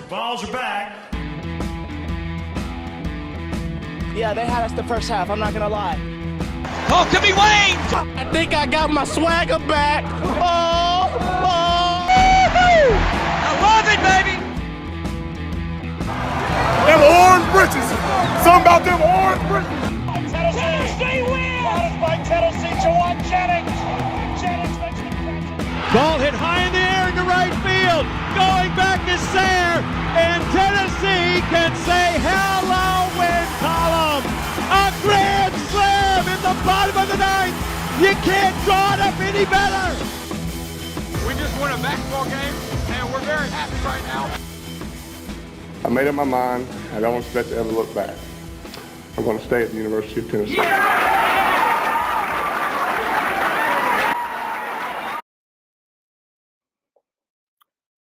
Vols are back. Yeah, they had us the first half, I'm not gonna lie. Oh, could be Wayne! I think I got my swagger back. Oh! I love it, baby! Them orange britches. Something about them orange britches. Tennessee wins! By Tennessee, Jawan Jennings. Jennings makes the catch. Ball hit high in the air into right field. Going back is Sayre. And Tennessee can say hello, win column. A grand slam in the bottom of the ninth. You can't draw it up any better. We just won a basketball game, and we're very happy right now. I made up my mind. I don't expect to ever look back. I'm going to stay at the University of Tennessee.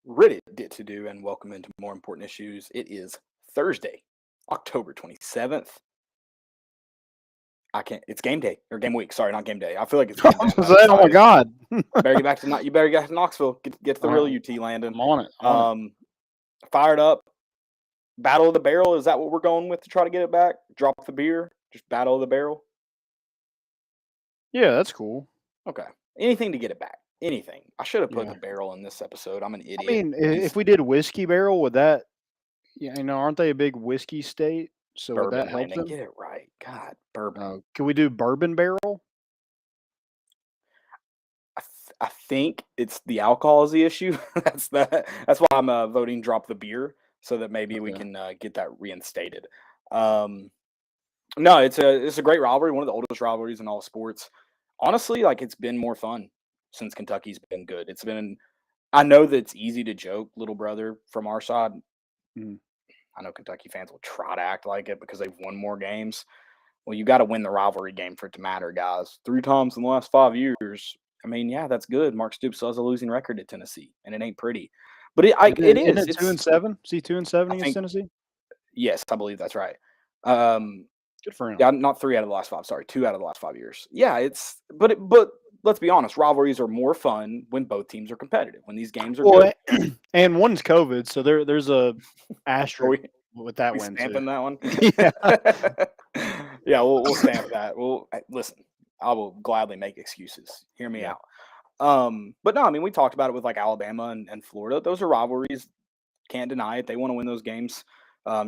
Ready to do, and welcome into More Important Issues. It is Thursday, October 27th. It's game day or game week. Sorry, not game day. I feel like it's game day. Oh my God! You better get to Knoxville. Get to the real UT, Landon. I'm on it. Fired up. Battle of the barrel. Is that what we're going with to try to get it back? Drop the beer. Just battle of the barrel. Yeah, that's cool. Okay. Anything to get it back. Anything. I should have put the barrel in this episode. I'm an idiot. I mean, if we did whiskey barrel, would that? Yeah, aren't they a big whiskey state? So bourbon, would that help Landon, them? get it right. God, bourbon. Can we do bourbon barrel? I think it's the alcohol is the issue. That's why I'm voting drop the beer so that maybe we can get that reinstated. No, it's a great rivalry, one of the oldest rivalries in all sports. Honestly, like it's been more fun since Kentucky's been good. I know that it's easy to joke, little brother, from our side. I know Kentucky fans will try to act like it because they've won more games. Well, you got to win the rivalry game for it to matter, guys. 3 times in the last 5 years. I mean, yeah, that's good. Mark Stoops still has a losing record at Tennessee, and it ain't pretty. But it is. It's 2-7. See, 2-7 against Tennessee. Yes, I believe that's right. Good for him. Yeah, not 3 out of the last 5. Sorry, 2 out of the last 5 years. Yeah, but let's be honest. Rivalries are more fun when both teams are competitive. When these games are good. And one's COVID, so there's a asterisk with that win. Stamping that one. Yeah. Yeah, we'll stamp that. Well, listen, I will gladly make excuses. Hear me out. But no, I mean, we talked about it with like Alabama and Florida. Those are rivalries. Can't deny it. They want to win those games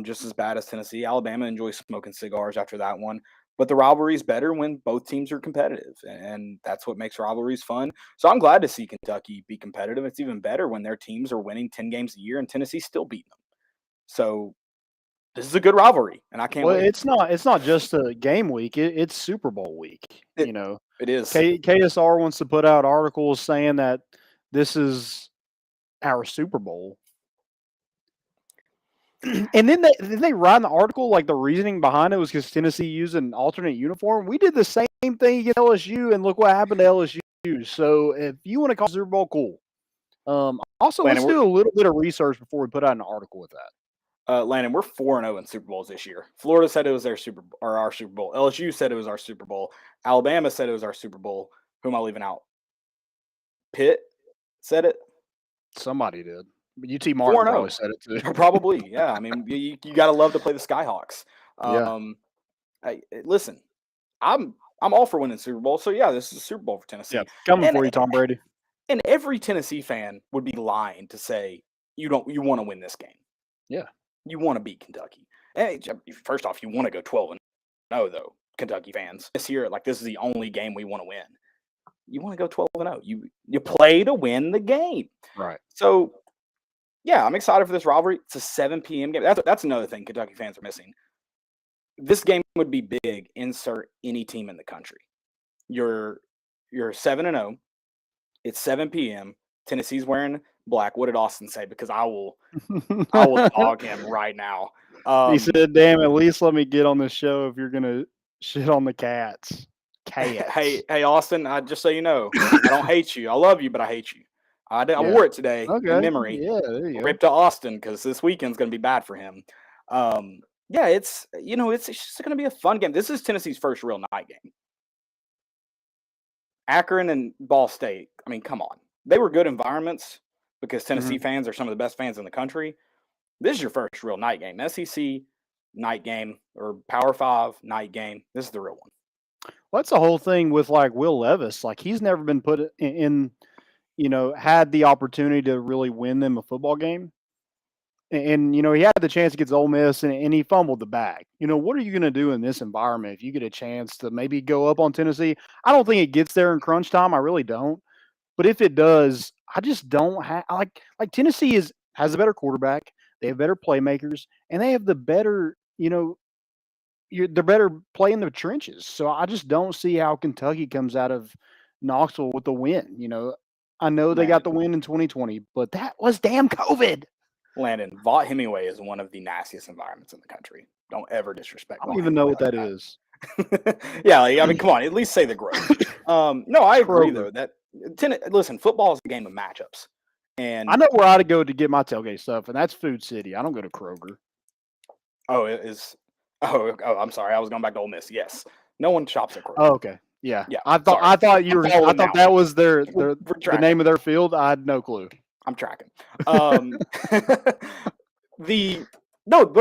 just as bad as Tennessee. Alabama enjoys smoking cigars after that one. But the rivalry is better when both teams are competitive, and that's what makes rivalries fun. So I'm glad to see Kentucky be competitive. It's even better when their teams are winning 10 games a year and Tennessee's still beating them. So this is a good rivalry, and I can't wait. It's not just a game week. It's Super Bowl week. It is. KSR wants to put out articles saying that this is our Super Bowl. And then they write in the article like the reasoning behind it was because Tennessee used an alternate uniform. We did the same thing against LSU, and look what happened to LSU. So if you want to call it Super Bowl, cool. Also, let's do a little bit of research before we put out an article with that. Landon, we're 4-0 in Super Bowls this year. Florida said it was our Super Bowl. LSU said it was our Super Bowl. Alabama said it was our Super Bowl. Who am I leaving out? Pitt said it. Somebody did. UT Martin probably said it too. Probably, yeah. I mean, you got to love to play the Skyhawks. Listen, I'm all for winning Super Bowl. So yeah, this is a Super Bowl for Tennessee. Yeah, coming for you, Tom Brady. And every Tennessee fan would be lying to say you want to win this game. Yeah, you want to beat Kentucky. And first off, you want to go 12-0, though. Kentucky fans, this year, like this is the only game we want to win. You want to go 12-0. You play to win the game, right? So. Yeah, I'm excited for this rivalry. It's a 7 p.m. game. That's another thing Kentucky fans are missing. This game would be big. Insert any team in the country. You're 7-0. It's 7 p.m. Tennessee's wearing black. What did Austin say? Because I will dog him right now. He said, "Damn, at least let me get on the show if you're gonna shit on the cats." Hey, Austin. Just so you know, I don't hate you. I love you, but I hate you. I wore it today in memory. Yeah, there you go. Ripped to Austin because this weekend's going to be bad for him. It's just going to be a fun game. This is Tennessee's first real night game. Akron and Ball State. I mean, come on. They were good environments because Tennessee fans are some of the best fans in the country. This is your first real night game. SEC night game or Power 5 night game. This is the real one. Well, that's the whole thing with like Will Levis. Like he's never been put in had the opportunity to really win them a football game. And he had the chance against Ole Miss, and he fumbled the bag. What are you going to do in this environment if you get a chance to maybe go up on Tennessee? I don't think it gets there in crunch time. I really don't. But if it does, I just don't have like Tennessee has a better quarterback. They have better playmakers, and they have the better they're better playing the trenches. So I just don't see how Kentucky comes out of Knoxville with the win. I know they got the win in 2020, but that was damn COVID. Landon, Vaught Hemingway is one of the nastiest environments in the country. Don't ever disrespect. I don't even know what that is. Yeah, I mean, come on, at least say the growth. No, I agree though that listen, football is a game of matchups, and I know where I'd go to get my tailgate stuff, and that's Food City. I don't go to Kroger. Oh, it is. Oh, I'm sorry. I was going back to Ole Miss. Yes, no one shops at Kroger. Oh, okay. Yeah. Yeah. I thought that was the name of their field. I had no clue. I'm tracking. But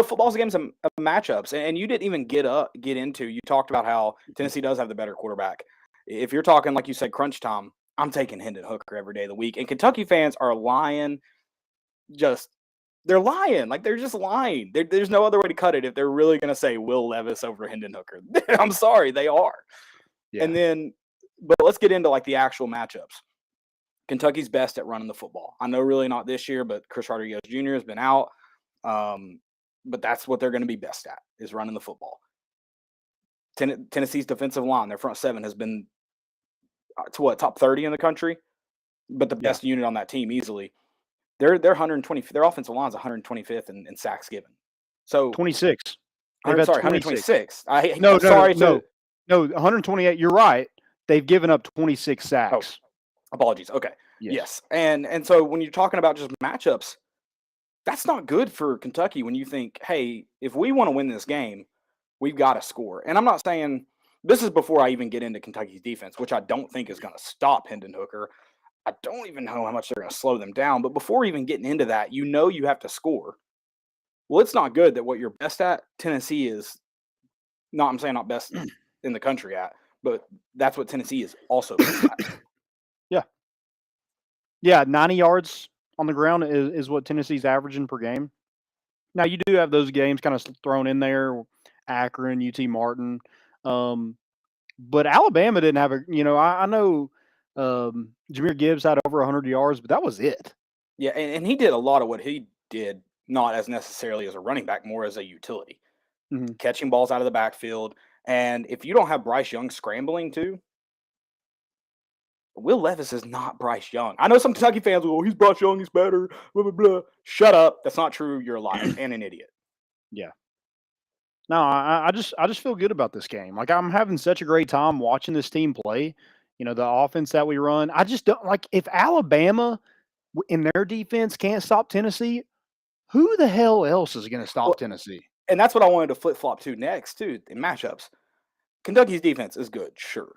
football's a game of matchups, and you didn't even get into. You talked about how Tennessee does have the better quarterback. If you're talking like you said, crunch time, I'm taking Hendon Hooker every day of the week. And Kentucky fans are lying. They're lying. Like they're just lying. There's no other way to cut it if they're really going to say Will Levis over Hendon Hooker. I'm sorry, they are. Yeah. And then, but let's get into like the actual matchups. Kentucky's best at running the football. I know really not this year, but Chris Rodriguez Jr. has been out. But that's what they're going to be best at is running the football. Tennessee's defensive line, their front seven has been top 30 in the country, but the best unit on that team easily. They're 120. Their offensive line is 125th in sacks given. So 26. I'm sorry, 126. No, 128. You're right. They've given up 26 sacks. Oh, apologies. Okay. Yes. And so when you're talking about just matchups, that's not good for Kentucky when you think, hey, if we want to win this game, we've got to score. And I'm not saying this is before I even get into Kentucky's defense, which I don't think is going to stop Hendon Hooker. I don't even know how much they're going to slow them down. But before even getting into that, you have to score. Well, it's not good that what you're best at, Tennessee is not, I'm saying not best in the country at, but that's what Tennessee is also best at. Yeah. Yeah, 90 yards on the ground is what Tennessee's averaging per game. Now, you do have those games kind of thrown in there, Akron, UT Martin. But Alabama didn't have I know Jahmyr Gibbs had over 100 yards, but that was it. Yeah, and he did a lot of what he did, not as necessarily as a running back, more as a utility. Mm-hmm. Catching balls out of the backfield. And if you don't have Bryce Young scrambling too, Will Levis is not Bryce Young. I know some Kentucky fans will go, he's Bryce Young, he's better, blah, blah, blah. Shut up. That's not true. You're a liar and an idiot. Yeah. No, I just feel good about this game. Like, I'm having such a great time watching this team play. The offense that we run. I just don't like if Alabama in their defense can't stop Tennessee, who the hell else is going to stop Tennessee? And that's what I wanted to flip-flop to next, too, in matchups. Kentucky's defense is good, sure.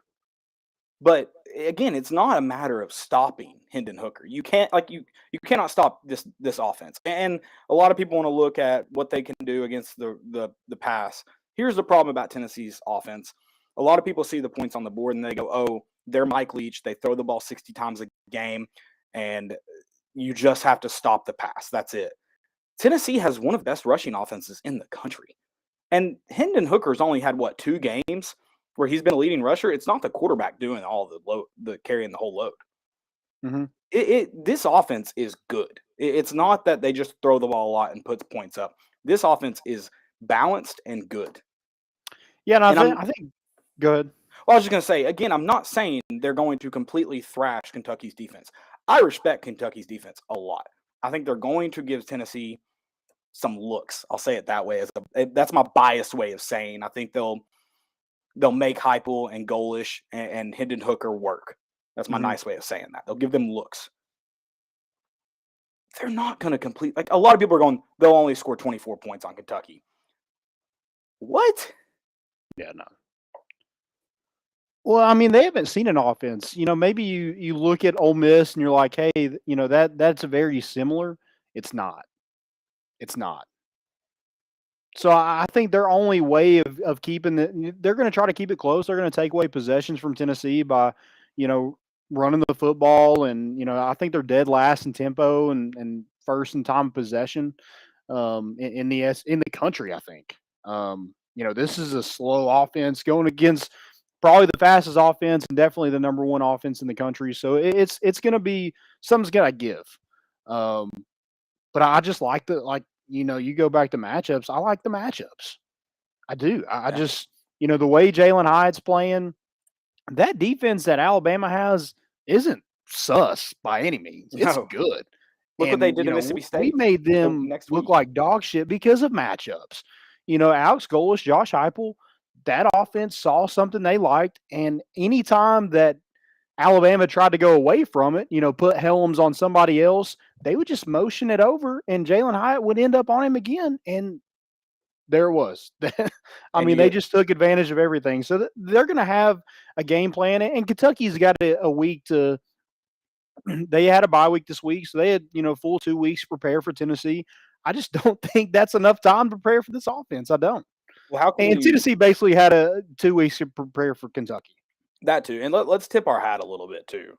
But, again, it's not a matter of stopping Hendon Hooker. You can't, you cannot stop this offense. And a lot of people want to look at what they can do against the pass. Here's the problem about Tennessee's offense. A lot of people see the points on the board and they go, oh, they're Mike Leach. They throw the ball 60 times a game, and you just have to stop the pass. That's it. Tennessee has one of the best rushing offenses in the country. And Hendon Hooker's only had, 2 games where he's been a leading rusher? It's not the quarterback doing all the carrying the whole load. Mm-hmm. This offense is good. It's not that they just throw the ball a lot and puts points up. This offense is balanced and good. Yeah, and I think go ahead. Well, I was just going to say, again, I'm not saying they're going to completely thrash Kentucky's defense. I respect Kentucky's defense a lot. I think they're going to give Tennessee some looks. I'll say it that way. That's my biased way of saying. I think they'll make Heupel and Golish and Hendon Hooker work. That's my nice way of saying that. They'll give them looks. They're not going to complete. Like, a lot of people are going, they'll only score 24 points on Kentucky. What? Yeah, no. Well, I mean, they haven't seen an offense. Maybe you look at Ole Miss and you're like, hey, that's a very similar. It's not. It's not. So I think their only way of keeping they're going to try to keep it close. They're going to take away possessions from Tennessee by, you know, running the football, and I think they're dead last in tempo and first in time of possession in the country. I think this is a slow offense going against probably the fastest offense and definitely the number one offense in the country. So it's going to be something's going to give. But I just like you go back to matchups. I like the matchups. I do. I just, the way Jalen Hyatt's playing, that defense that Alabama has isn't sus by any means. It's No. good. Look what they did to Mississippi State. We made them next look week. like dog shit because of matchups. Alex Golesh, Josh Heupel, that offense saw something they liked, and anytime that Alabama tried to go away from it, put Helms on somebody else, they would just motion it over, and Jalen Hyatt would end up on him again, and there it was. They just took advantage of everything. So they're going to have a game plan, and Kentucky's got a week to – they had a bye week this week, so they had, full 2 weeks to prepare for Tennessee. I just don't think that's enough time to prepare for this offense. I don't. Well, how can Tennessee basically had 2 weeks to prepare for Kentucky. That too. And let's tip our hat a little bit too.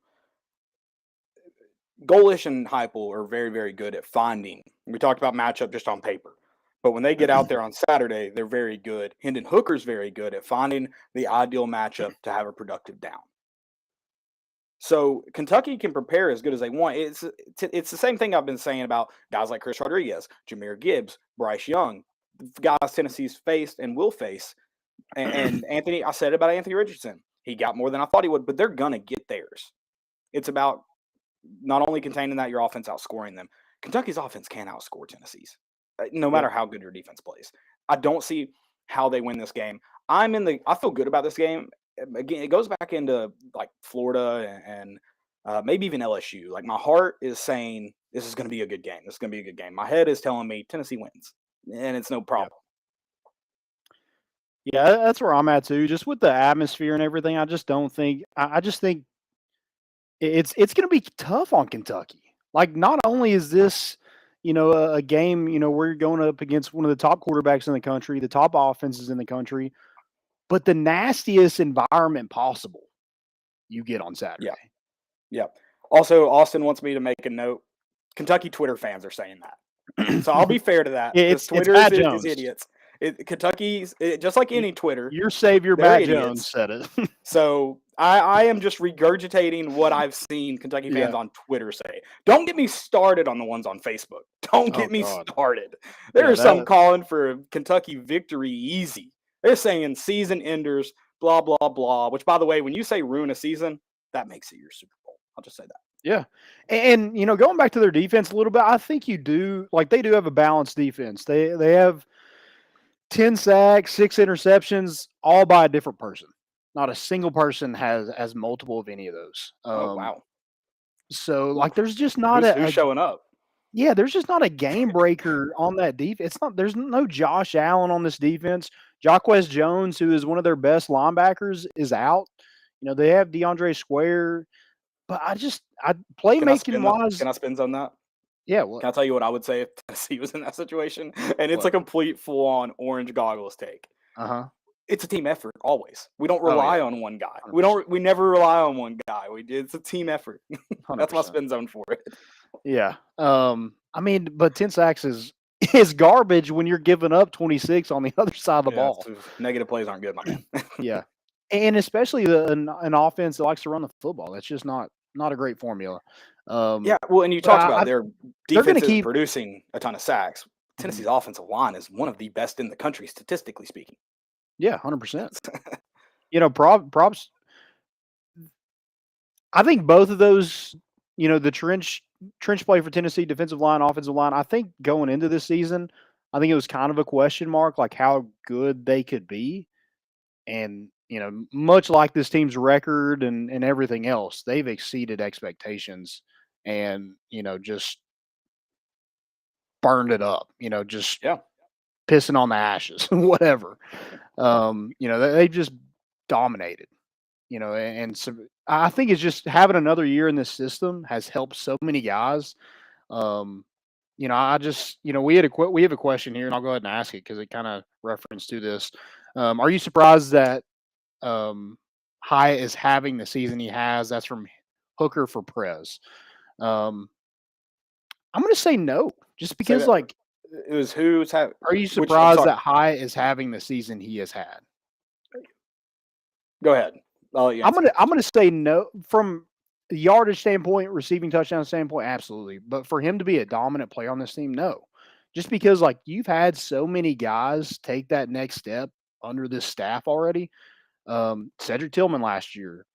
Golesh and Heupel are very, very good at finding. We talked about matchup just on paper. But when they get out there on Saturday, they're very good. Hendon Hooker's very good at finding the ideal matchup to have a productive down. So Kentucky can prepare as good as they want. It's the same thing I've been saying about guys like Chris Rodriguez, Jahmyr Gibbs, Bryce Young, guys Tennessee's faced and will face. And Anthony, I said it about Anthony Richardson. He got more than I thought he would, but they're going to get theirs. It's about not only containing that, your offense outscoring them. Kentucky's offense can't outscore Tennessee's, no matter how good your defense plays. I don't see how they win this game. I feel good about this game. Again, it goes back into like Florida and maybe even LSU. Like my heart is saying this is going to be a good game. This is going to be a good game. My head is telling me Tennessee wins, and it's no problem. Yeah, that's where I'm at too. Just with the atmosphere and everything, I just don't think. I just think it's going to be tough on Kentucky. Like, not only is this, a game, where you're going up against one of the top quarterbacks in the country, the top offenses in the country, but the nastiest environment possible you get on Saturday. Yeah. Also, Austin wants me to make a note. Kentucky Twitter fans are saying that. So I'll be fair to that. It's Twitter Matt is Jones. Idiots. Kentucky's just like any Twitter. Your savior, Matt Jones, said it. So I am just regurgitating what I've seen Kentucky fans on Twitter say. Don't get me started on the ones on Facebook. Don't get me started. There are some calling for Kentucky victory easy. They're saying season enders, blah, blah, blah. Which, by the way, when you say ruin a season, that makes it your Super Bowl. I'll just say that. Yeah. And going back to their defense a little bit, I think they do have a balanced defense. They have 10 sacks, 6 interceptions, all by a different person. Not a single person has multiple of any of those. Oh, wow. So, there's just not who's showing up. Yeah, there's just not a game breaker on that defense. There's no Josh Allen on this defense. Jaquez Jones, who is one of their best linebackers, is out. They have DeAndre Square. But playmaking wise. Can I spin on that? Yeah. Well, can I tell you what I would say if Tennessee was in that situation? And it's a complete full-on orange goggles take. Uh-huh. It's a team effort always. We don't rely on one guy. 100%. We never rely on one guy. It's a team effort. That's my spin zone for it. Yeah. But 10 sacks is garbage when you're giving up 26 on the other side of the ball. Negative plays aren't good, my man. Yeah. And especially an offense that likes to run the football. That's just not a great formula. And you talked about their defense is producing a ton of sacks. Tennessee's offensive line is one of the best in the country, statistically speaking. Yeah, 100%. Props. I think both of those, the trench play for Tennessee, defensive line, offensive line, I think going into this season, I think it was kind of a question mark, like how good they could be. And, much like this team's record and everything else, they've exceeded expectations and, just burned it up, pissing on the ashes, whatever. They've just dominated, and so I think it's just having another year in this system has helped so many guys. I just, we have a question here, and I'll go ahead and ask it because it kind of referenced to this. Are you surprised that Hyatt is having the season he has? That's from Hooker for Prez. I'm going to say no, just because, like, it was who's having. are you surprised that Hyatt is having the season he has had? Go ahead. I'll let you answer. I'm gonna say no from the yardage standpoint, receiving touchdown standpoint, absolutely. But for him to be a dominant player on this team, no. Just because like you've had so many guys take that next step under this staff already. Cedric Tillman last year,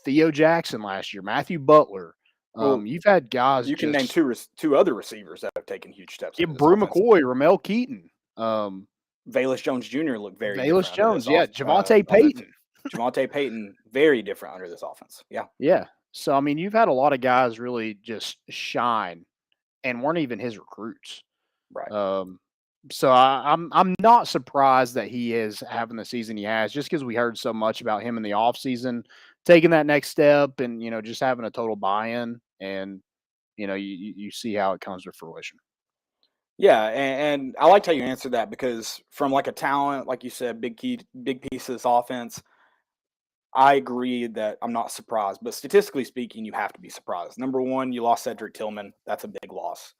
Theo Jackson last year, Matthew Butler. You've had guys. You can name two other receivers that have taken huge steps. Yeah, Brew McCoy, Ramel Keaton. Velus Jones Jr. looked very Velus Jones, yeah. Javonte Payton. Javonte Payton, very different under this offense. Yeah. Yeah. So, I mean, you've had a lot of guys really just shine and weren't even his recruits. Right. So I'm not surprised that he is having the season he has, just because we heard so much about him in the offseason, taking that next step and, just having a total buy-in and, you see how it comes to fruition. Yeah, and I liked how you answered that because from like a talent, like you said, big piece of this offense, I agree that I'm not surprised. But statistically speaking, you have to be surprised. Number one, you lost Cedric Tillman. That's a big loss.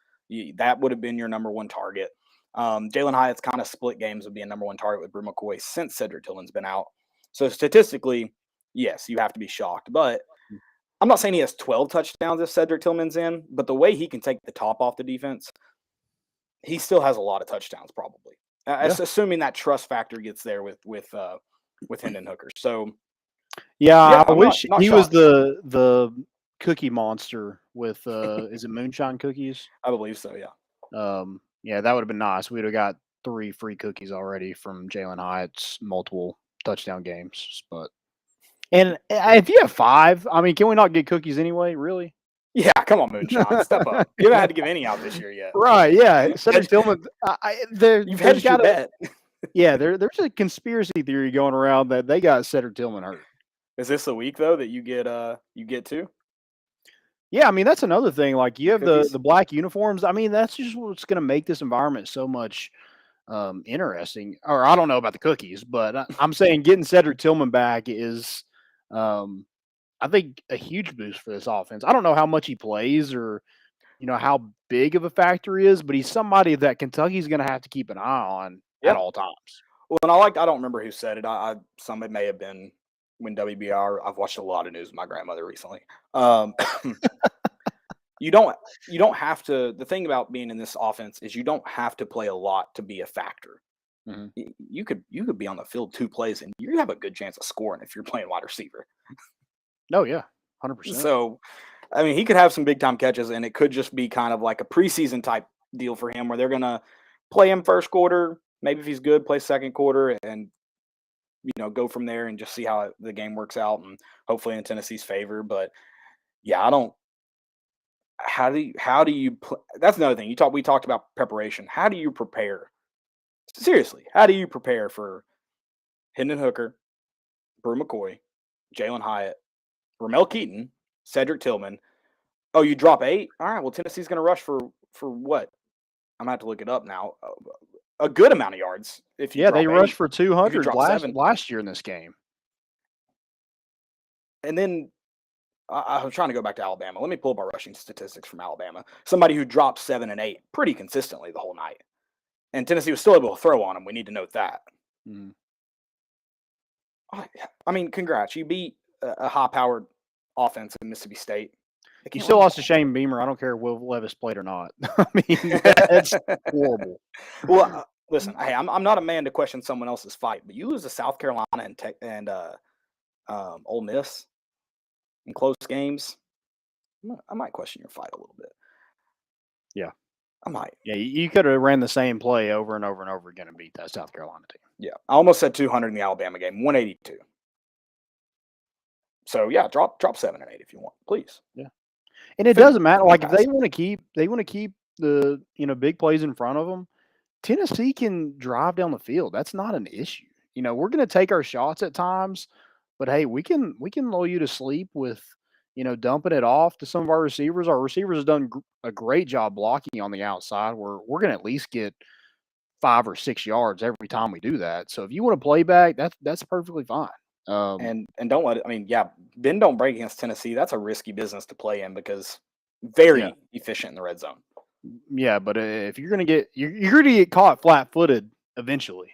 That would have been your number one target. Jalen Hyatt's kind of split games of being number one target with Brew McCoy since Cedric Tillman's been out. So statistically, yes, you have to be shocked. But I'm not saying he has 12 touchdowns if Cedric Tillman's in, but the way he can take the top off the defense, he still has a lot of touchdowns probably. Assuming that trust factor gets there with Hendon Hooker. So I wish not he was the cookie monster with is it moonshine cookies? I believe so, yeah. Yeah, that would have been nice. We'd have got 3 free cookies already from Jalen Hyatt's multiple touchdown games. And if you have 5, I mean, can we not get cookies anyway? Really? Yeah, come on, Moonshine, step up. You haven't had to give any out this year yet. Right, yeah. Cedric Tillman, you've hedged your bet. Yeah, there's a conspiracy theory going around that they got Cedric Tillman hurt. Is this the week, though, that you get to? Yeah, I mean, that's another thing. Like, you have the black uniforms. I mean, that's just what's going to make this environment so much interesting. Or I don't know about the cookies, but I'm saying getting Cedric Tillman back is I think a huge boost for this offense. I don't know how much he plays or, how big of a factor he is, but he's somebody that Kentucky's going to have to keep an eye on at all times. Well, and I don't remember who said it. It may have been when WBR. I've watched a lot of news with my grandmother recently. You don't have to. The thing about being in this offense is you don't have to play a lot to be a factor. Mm-hmm. You could be on the field 2 plays and you have a good chance of scoring if you're playing wide receiver. Oh, yeah, 100%. So, I mean, he could have some big-time catches, and it could just be kind of like a preseason type deal for him where they're going to play him first quarter, maybe if he's good, play second quarter, and, go from there and just see how the game works out and hopefully in Tennessee's favor. But, yeah, I don't – how do you that's another thing. We talked about preparation. How do you prepare? Seriously, how do you prepare for Hendon Hooker, Brew McCoy, Jalen Hyatt, Ramel Keaton, Cedric Tillman? Oh, you drop 8? All right, well, Tennessee's going to rush for what? I'm going to have to look it up now. A good amount of yards. They rushed for 200 last year in this game. And then I was trying to go back to Alabama. Let me pull up our rushing statistics from Alabama. Somebody who dropped 7 and 8 pretty consistently the whole night. And Tennessee was still able to throw on them. We need to note that. Mm. I mean, congrats. You beat a high-powered offense in Mississippi State. You still lost to Shane Beamer. I don't care if Will Levis played or not. I mean, that's horrible. Well, listen, hey, I'm not a man to question someone else's fight, but you lose to South Carolina and Ole Miss in close games. I might question your fight a little bit. Yeah. I might. Yeah, you could have ran the same play over and over and over again and beat that South Carolina team. Yeah, I almost said 200 in the Alabama game, 182. So yeah, drop 7 and 8 if you want, please. Yeah, and it doesn't matter. Like if they want to keep the big plays in front of them, Tennessee can drive down the field. That's not an issue. We're going to take our shots at times, but hey, we can lull you to sleep with dumping it off to some of our receivers. Our receivers have done a great job blocking on the outside. We're going to at least get 5 or 6 yards every time we do that. So if you want to play back, that's perfectly fine. And don't let it. I mean, yeah, bend don't break against Tennessee. That's a risky business to play in because very efficient in the red zone. Yeah, but if you're going to you're going to get caught flat-footed eventually.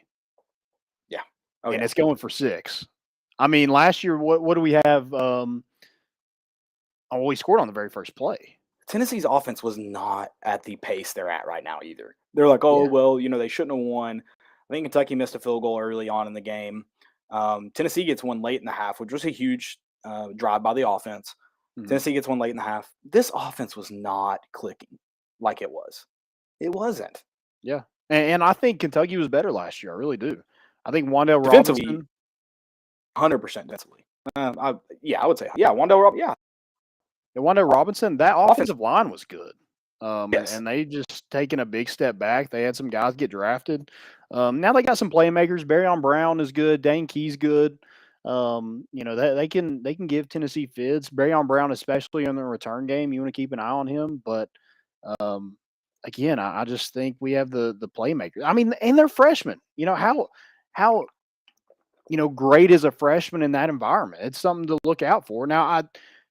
Yeah. And it's going for 6. I mean, last year, what do we have? We scored on the very first play. Tennessee's offense was not at the pace they're at right now either. They're like, well, they shouldn't have won. I think Kentucky missed a field goal early on in the game. Tennessee gets one late in the half, which was a huge drive by the offense. Mm-hmm. Tennessee gets one late in the half. This offense was not clicking like it was. It wasn't. Yeah. And I think Kentucky was better last year. I really do. I think Wan'Dale Robinson. 100% defensively. I would say. Yeah, Wan'Dale Robinson, that offensive line was good. Yes. And they just taken a big step back. They had some guys get drafted. Now they got some playmakers. Barryon Brown is good. Dane Key's good. They can give Tennessee fits. Barryon Brown, especially in the return game, you want to keep an eye on him. But again, I just think we have the playmakers. I mean, and they're freshmen. How great is a freshman in that environment? It's something to look out for. Now,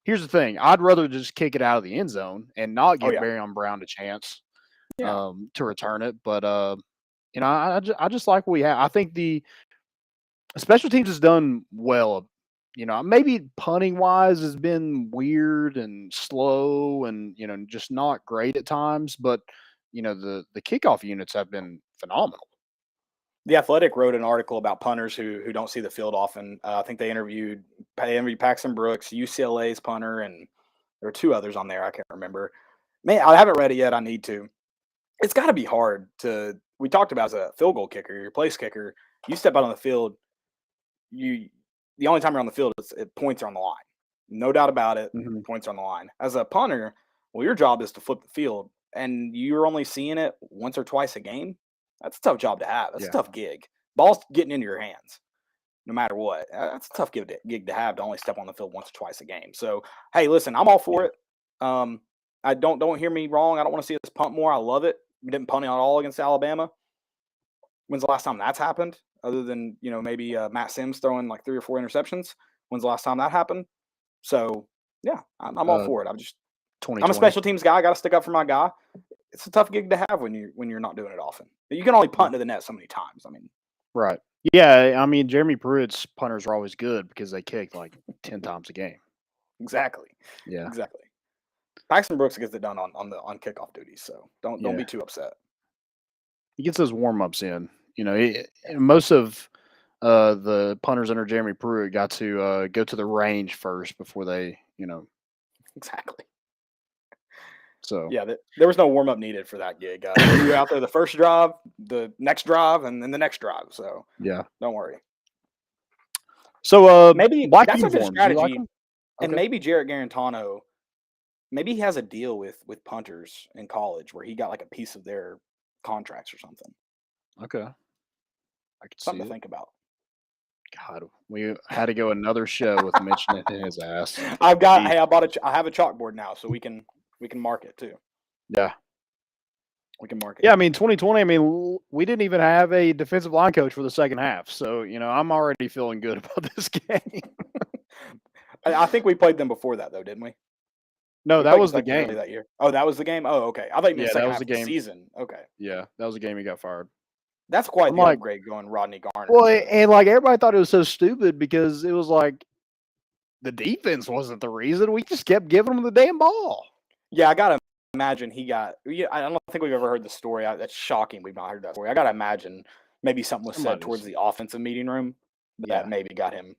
here's the thing. I'd rather just kick it out of the end zone and not give Barryon Brown a chance to return it. But, I just like what we have. I think the special teams has done well. Maybe punting-wise has been weird and slow and, just not great at times. But, the kickoff units have been phenomenal. The Athletic wrote an article about punters who don't see the field often. I think they interviewed Paxton Brooks, UCLA's punter, and there were 2 others on there. I can't remember. Man, I haven't read it yet. I need to. It's got to be hard to – we talked about as a field goal kicker, your place kicker. You step out on the field, the only time you're on the field, points are on the line. No doubt about it, points are on the line. As a punter, well, your job is to flip the field, and you're only seeing it once or twice a game. That's a tough job to have. That's a tough gig. Ball's getting into your hands, no matter what. That's a tough gig to have, to only step on the field once or twice a game. So, hey, listen, I'm all for it. I don't hear me wrong. I don't want to see us punt more. I love it. We didn't punt at all against Alabama. When's the last time that's happened? Other than maybe Matt Sims throwing like 3 or 4 interceptions. When's the last time that happened? So yeah, I'm all for it. I'm a special teams guy. I got to stick up for my guy. It's a tough gig to have when you're not doing it often. You can only punt to the net so many times. I mean, right? Yeah, I mean Jeremy Pruitt's punters are always good because they kick like 10 times a game. Exactly. Yeah. Exactly. Paxton Brooks gets it done on kickoff duties, so don't be too upset. He gets those warm ups in. Most of the punters under Jeremy Pruitt got to go to the range first before they, Exactly. So yeah, there was no warm up needed for that gig. You were out there the first drive, the next drive, and then the next drive. So yeah, don't worry. So maybe black that's uniforms, a good strategy, like and maybe Jarrett Garantano, maybe he has a deal with punters in college where he got like a piece of their contracts or something. Okay, I could something see to think about. God, we had to go another show with mentioning his ass. I have a chalkboard now, so we can mark it too. Yeah. We can mark it. Yeah, I mean 2020, I mean we didn't even have a defensive line coach for the second half. So, I'm already feeling good about this game. I think we played them before that though, didn't we? No, that was the game that year. Oh, that was the game? Oh, okay. I thought you meant that was the game. Season. Okay. Yeah, that was the game he got fired. That's quite the upgrade going Rodney Garner. Well, and like everybody thought it was so stupid because it was like the defense wasn't the reason. We just kept giving them the damn ball. Yeah, I gotta imagine I don't think we've ever heard the story. That's shocking. We've not heard that story. I gotta imagine maybe something was said towards the offensive meeting room that maybe got him.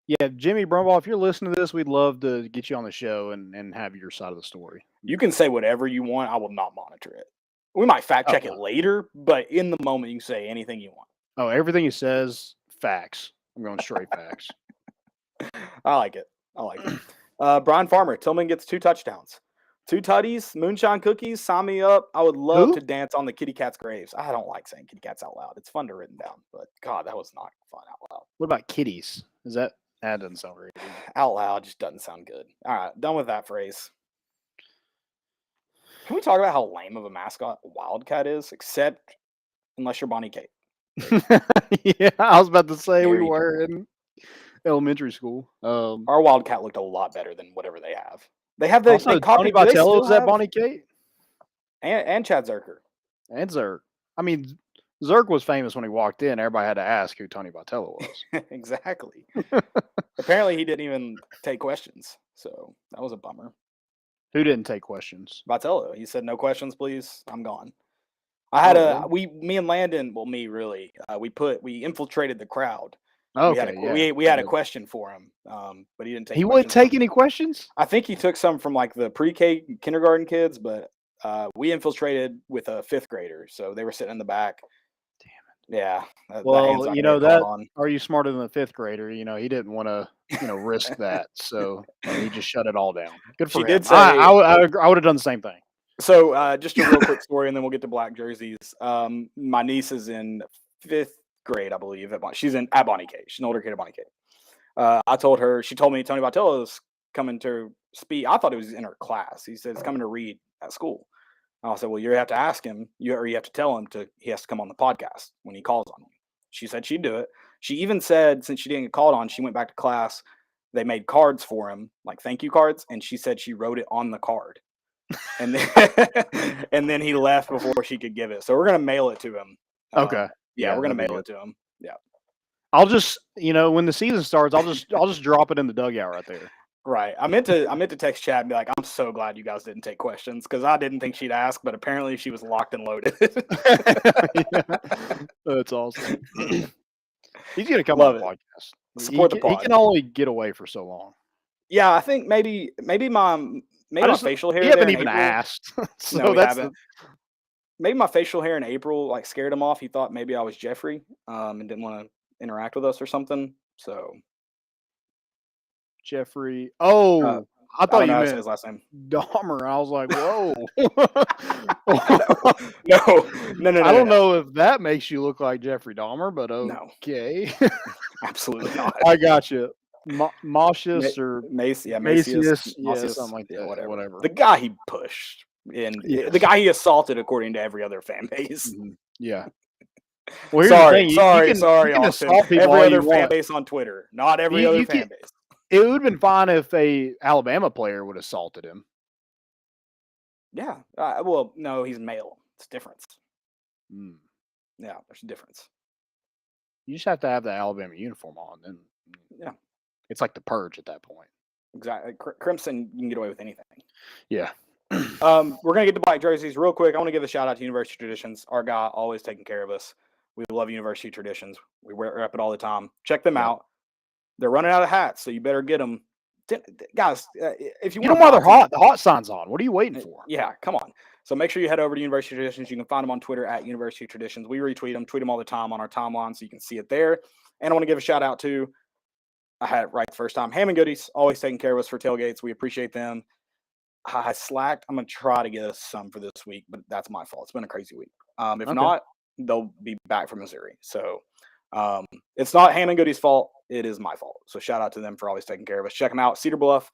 Yeah, Jimmy Brumbaugh, if you're listening to this, we'd love to get you on the show and have your side of the story. You can say whatever you want. I will not monitor it. We might fact check it later, but in the moment, you can say anything you want. Oh, everything he says, facts. I'm going straight facts. I like it. Brian Farmer, Tillman gets 2 touchdowns. 2 tutties, moonshine cookies, sign me up. I would love to dance on the kitty cat's graves. I don't like saying kitty cats out loud. It's fun to written down, but God, that was not fun out loud. What about kitties? Is that That doesn't sound great. Out loud just doesn't sound good. All right, done with that phrase. Can we talk about how lame of a mascot a Wildcat is? Except unless you're Bonnie Kate. Yeah, I was about to say we Very were in elementary school. Our Wildcat looked a lot better than whatever they have. They have the Also, they Tony copied. Do they still Vitello's at have- Bonnie Kate and Chad Zerker. and Zerk. I mean, Zerk was famous when he walked in. Everybody had to ask who Tony Vitello was. Exactly. Apparently, he didn't even take questions, so that was a bummer. Who didn't take questions? Vitello, he said, "No questions, please. I'm gone." I had me and Landon. Well, me really. We infiltrated the crowd. Okay, we had a question for him, but he didn't take. He wouldn't take any questions. I think he took some from like the pre-K kindergarten kids, but we infiltrated with a 5th grader, so they were sitting in the back. Damn it! Yeah. Well, you know that. Are you smarter than the 5th grader? You know he didn't want to, risk that, so he just shut it all down. Good for him. Did say, I would have done the same thing. So just a real quick story, and then we'll get to black jerseys. My niece is in 5th grade, I believe. She's at Bonnie K. She's an older kid at Bonnie K. I told her. She told me Tony Vitello's coming to speak. I thought it was in her class. He said he's coming to read at school. I said, well, you have to ask him. You have to tell him he has to come on the podcast when he calls on you. She said she'd do it. She even said since she didn't get called on, she went back to class. They made cards for him, like thank you cards, and she said she wrote it on the card. And then and then he left before she could give it. So we're gonna mail it to him. Okay. Yeah, we're gonna mail it to him. Yeah. I'll just, when the season starts, I'll just drop it in the dugout right there. Right. I meant to text Chad and be like, I'm so glad you guys didn't take questions because I didn't think she'd ask, but apparently she was locked and loaded. Yeah. That's awesome. He's gonna come on the podcast. Support the pod. He can only get away for so long. Yeah, I think maybe my facial hair. We haven't even asked. So no, we haven't. Maybe my facial hair in April like scared him off. He thought maybe I was Jeffrey, and didn't want to interact with us or something. So Jeffrey. Oh, I thought you meant his last name. Dahmer. I was like, whoa. No. I don't know if that makes you look like Jeffrey Dahmer, but okay. No. Absolutely not. I got you. Macius or Macius, something like that. Whatever. The guy he pushed, and the guy he assaulted, according to every other fan base. Mm-hmm. Yeah. Well, sorry, Austin. Every other fan base on Twitter, not every other fan base. It would have been fine if a Alabama player would have assaulted him. Yeah. Well, no, he's male. It's a difference. Mm. Yeah, there's a difference. You just have to have the Alabama uniform on, then. Yeah. It's like the purge at that point. Exactly. Crimson, you can get away with anything. Yeah. We're gonna get to black jerseys real quick. I want to give a shout out to University Traditions. Our guy always taking care of us. We love University Traditions. We rep it all the time. Check them out. They're running out of hats, so you better get them, guys. If you get want them while they're hot, the hot sign's on. What are you waiting for? Yeah, come on. So make sure you head over to University Traditions. You can find them on Twitter at University Traditions. We retweet them all the time on our timeline, so you can see it there. And I want to give a shout out to, I had it right the first time, Ham and Goodies, always taking care of us for tailgates. We appreciate them. I slacked. I'm going to try to get us some for this week, but that's my fault. It's been a crazy week. If not, they'll be back from Missouri. So it's not Ham and Goody's fault. It is my fault. So shout out to them for always taking care of us. Check them out. Cedar Bluff,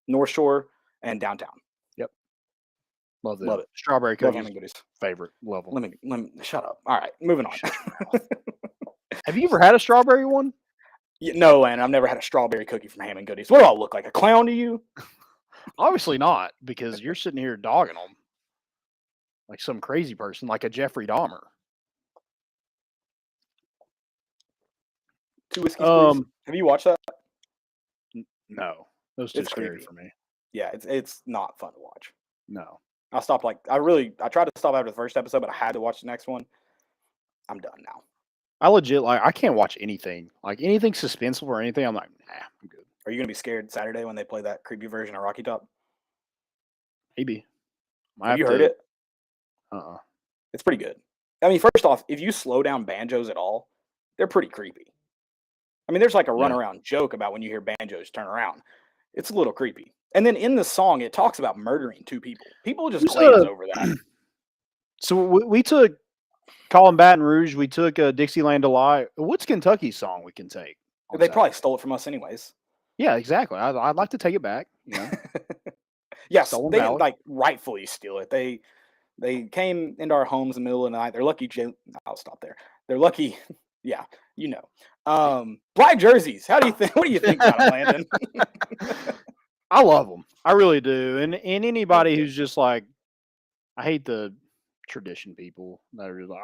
North Shore, and downtown. Yep. Love it. Strawberry cookies. Love Ham and Goody's. Favorite level. Let me shut up. All right, moving on. Have you ever had a strawberry one? No, and I've never had a strawberry cookie from Ham and Goodies. What do I look like, a clown to you? Obviously not, because you're sitting here dogging them like some crazy person, like a Jeffrey Dahmer. 2 whiskeys, please. Have you watched that? No, those too scary for me. Yeah, it's not fun to watch. No, I stopped. I tried to stop after the first episode, but I had to watch the next one. I'm done now. I legit I can't watch anything suspenseful or anything. I'm like, nah, I'm good. Are you gonna be scared Saturday when they play that creepy version of Rocky Top? Maybe. Have you heard it? It's pretty good. I mean, first off, if you slow down banjos at all, they're pretty creepy. I mean, there's like a runaround joke about when you hear banjos turn around. It's a little creepy. And then in the song, it talks about murdering 2 people. People just glaze over that. So we took Calling Baton Rouge, we took Dixieland Delight. What's Kentucky's song we can take? They probably stole it from us anyways. Yeah, exactly. I'd like to take it back. Yes, Stolen they didn't valor. rightfully steal it. They came into our homes in the middle of the night. They're lucky. I'll stop there. They're lucky. Yeah, black jerseys. How do you think? What do you think about it, Landon? I love them. I really do. And anybody who's just like, I hate the tradition people that are just like,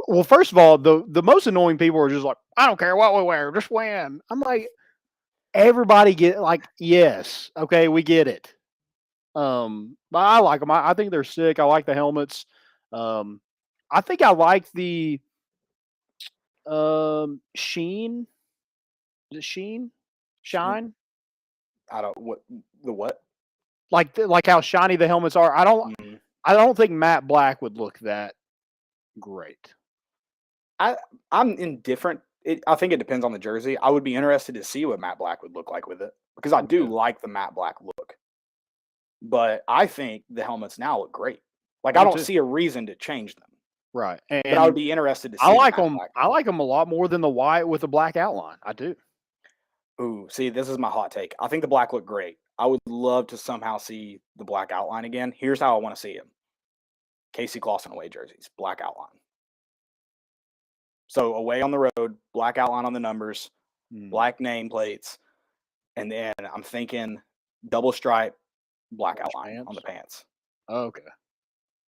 well, first of all, the most annoying people are just like, I don't care what we wear, just win. I'm like, everybody get like, yes, okay, we get it. But I like them. I think they're sick. I like the helmets. I think I like the sheen. Is it sheen? Shine? I don't what? Like how shiny the helmets are. I don't think matte black would look that great. I'm indifferent. I think it depends on the jersey. I would be interested to see what matte black would look like with it because I do like the matte black look. But I think the helmets now look great. Like I don't see a reason to change them. Right. But I would be interested to see. I like them. I like them a lot more than the white with the black outline. I do. Ooh, see, this is my hot take. I think the black looked great. I would love to somehow see the black outline again. Here's how I want to see him. Casey Clausen away jerseys, black outline. So away on the road, black outline on the numbers, black nameplates, and then I'm thinking double stripe, black outline on the pants. Oh, okay.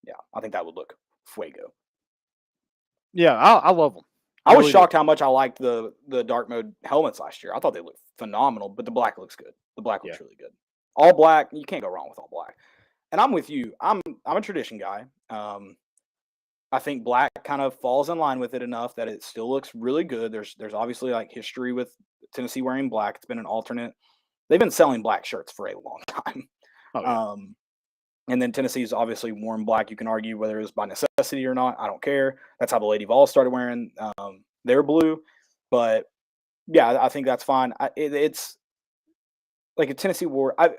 Yeah, I think that would look fuego. Yeah, I love them. I was shocked how much I liked the dark mode helmets last year. I thought they looked phenomenal, but the black looks good. The black looks really good. All black, you can't go wrong with all black. And I'm with you. I'm a tradition guy. I think black kind of falls in line with it enough that it still looks really good. There's obviously like history with Tennessee wearing black. It's been an alternate. They've been selling black shirts for a long time. Oh, yeah. And then Tennessee's obviously worn black. You can argue whether it was by necessity or not. I don't care. That's how the Lady Vols started wearing their blue. But yeah, I think that's fine. It's like a Tennessee wore. I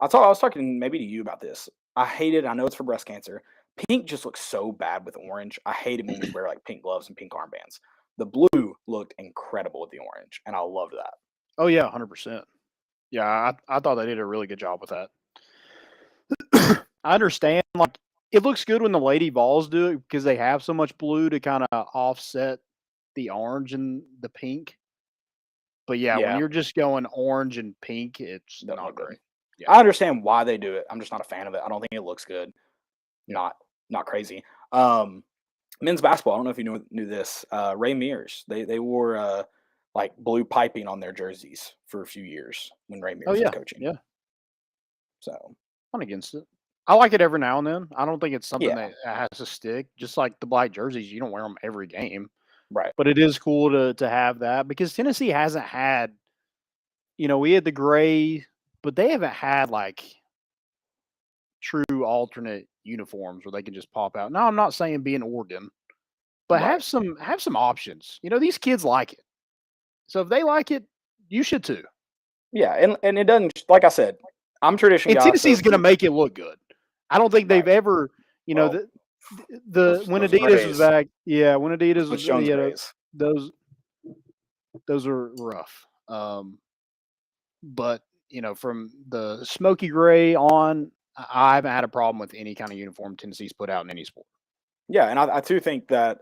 was talking maybe to you about this. I hate it. I know it's for breast cancer. Pink just looks so bad with orange. I hate it when we wear like pink gloves and pink armbands. The blue looked incredible with the orange, and I loved that. Oh yeah, 100%. Yeah, I thought they did a really good job with that. I understand, like it looks good when the Lady Vols do it because they have so much blue to kind of offset the orange and the pink. But yeah, when you're just going orange and pink, it's not great. Yeah. I understand why they do it. I'm just not a fan of it. I don't think it looks good. Not crazy. Men's basketball. I don't know if you knew this. Ray Mears. They wore like blue piping on their jerseys for a few years when Ray Mears was coaching. Yeah. So I'm against it. I like it every now and then. I don't think it's something that has to stick. Just like the black jerseys, you don't wear them every game. Right. But it is cool to have that because Tennessee hasn't had, we had the gray, but they haven't had like true alternate uniforms where they can just pop out. Now I'm not saying be an Oregon, but have some options. These kids like it. So if they like it, you should too. Yeah, and it doesn't, like I said, I'm tradition guy. Tennessee's going to make it look good. I don't think they've ever, when Adidas was back, when Adidas was, those are rough. But from the smoky gray on, I haven't had a problem with any kind of uniform Tennessee's put out in any sport. Yeah, and I too think that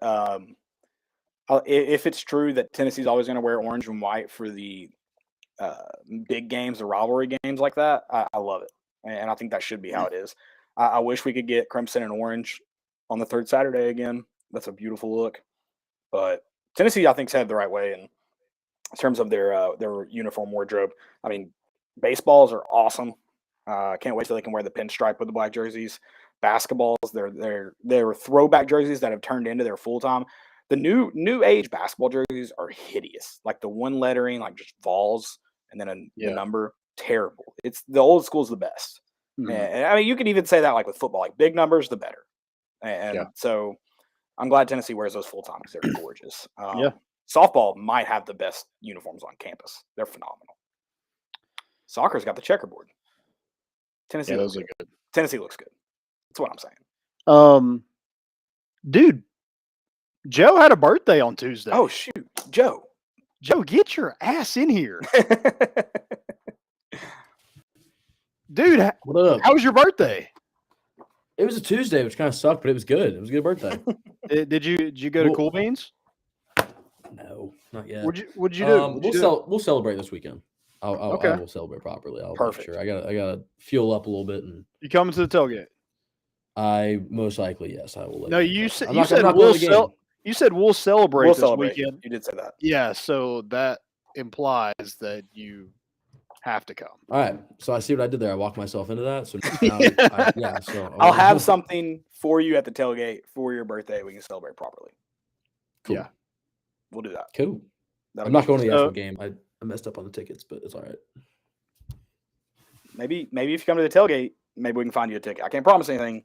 if it's true that Tennessee's always going to wear orange and white for the big games, the rivalry games like that, I love it. And I think that should be how it is. I wish we could get crimson and orange on the third Saturday again. That's a beautiful look. But Tennessee, I think, is headed the right way in terms of their uniform wardrobe. I mean, baseballs are awesome. Can't wait till they can wear the pinstripe with the black jerseys. Basketballs, they're throwback jerseys that have turned into their full-time. The new age basketball jerseys are hideous. Like the one lettering, like just Vols and then the number, terrible. It's the old school's the best. Mm-hmm. And I mean, you could even say that like with football, like big numbers, the better. And so I'm glad Tennessee wears those full-time because they're gorgeous. Softball might have the best uniforms on campus. They're phenomenal. Soccer's got the checkerboard. Tennessee looks good. Tennessee looks good. That's what I'm saying. Dude, Joe had a birthday on Tuesday. Oh shoot, Joe. Joe, get your ass in here. Dude, What up? how was your birthday? It was a Tuesday, which kind of sucked, but it was good. It was a good birthday. Did you go to Cool Beans? No, not yet. What'd you do? We'll celebrate this weekend. I will celebrate properly. I'll Perfect. make sure. I gotta fuel up a little bit, and You coming to the tailgate? I most likely yes, I will. No, you said I'm you not said going we'll to the game. you said we'll celebrate We'll this celebrate. weekend. You did say that. Yeah, so that implies that you have to come. All right, so I see what I did there. I walked myself into that. So now, So I'll have something for you at the tailgate for your birthday. We can celebrate properly. Cool. Yeah. We'll do that. Cool. That'll I'm not be going to the So- actual game. I messed up on the tickets, but it's all right. Maybe if you come to the tailgate, maybe we can find you a ticket. I can't promise anything.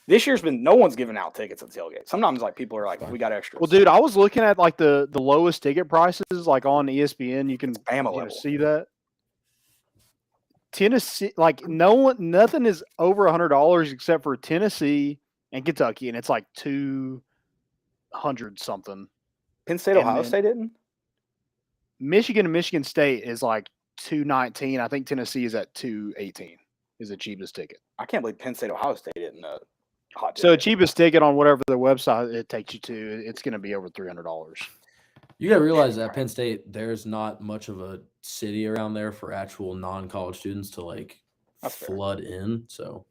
This year's been no one's giving out tickets at the tailgate. Sometimes like people are like, Fine. we got extras. Well, dude, I was looking at like the lowest ticket prices, like on ESPN. You can Bama level. see that. Tennessee, like nothing is over $100 except for Tennessee and Kentucky, and it's like 200 something. Penn State, and Ohio then- State didn't. Michigan and Michigan State is like 219. I think Tennessee is at 218. Is the cheapest ticket. I can't believe Penn State, Ohio State didn't. Hot So the ticket. cheapest ticket on whatever the website it takes you to, it's going to be over $300. You got to realize that Penn State, there's not much of a city around there for actual non-college students to like That's fair. flood in. So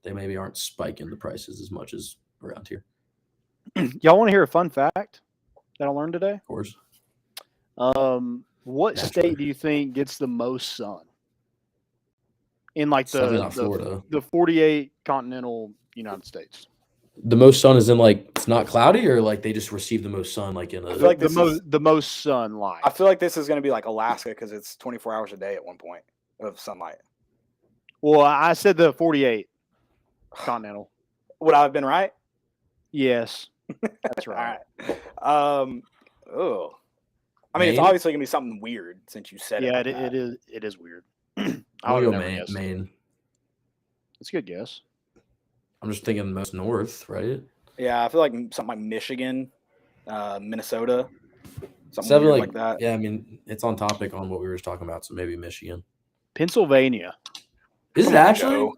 they maybe aren't spiking the prices as much as around here, Y'all want to hear a fun fact that I learned today? of course. What Naturally. state do you think gets the most sun? In like Definitely not Florida. the 48 continental United States. The most sun is in like it's not cloudy, or like they just receive the most sun like in a. I feel like The this is- the most sunlight. I feel like this is going to be like Alaska because it's 24 hours a day at one point of sunlight. Well, I said the 48 continental. Would I have been right? Yes, that's All right. right. Oh. I mean, it's Maine? obviously going to be something weird since you said Yeah, it. it, like that. it is weird. I'll would go never Maine. guess. Maine. It's a good guess. I'm just thinking most north, right? Yeah, I feel like something like Michigan, Minnesota, something Seven, weird like, like that. Yeah, I mean it's on topic on what we were just talking about, so maybe Michigan. Pennsylvania. Is it Come on, actually? Joe.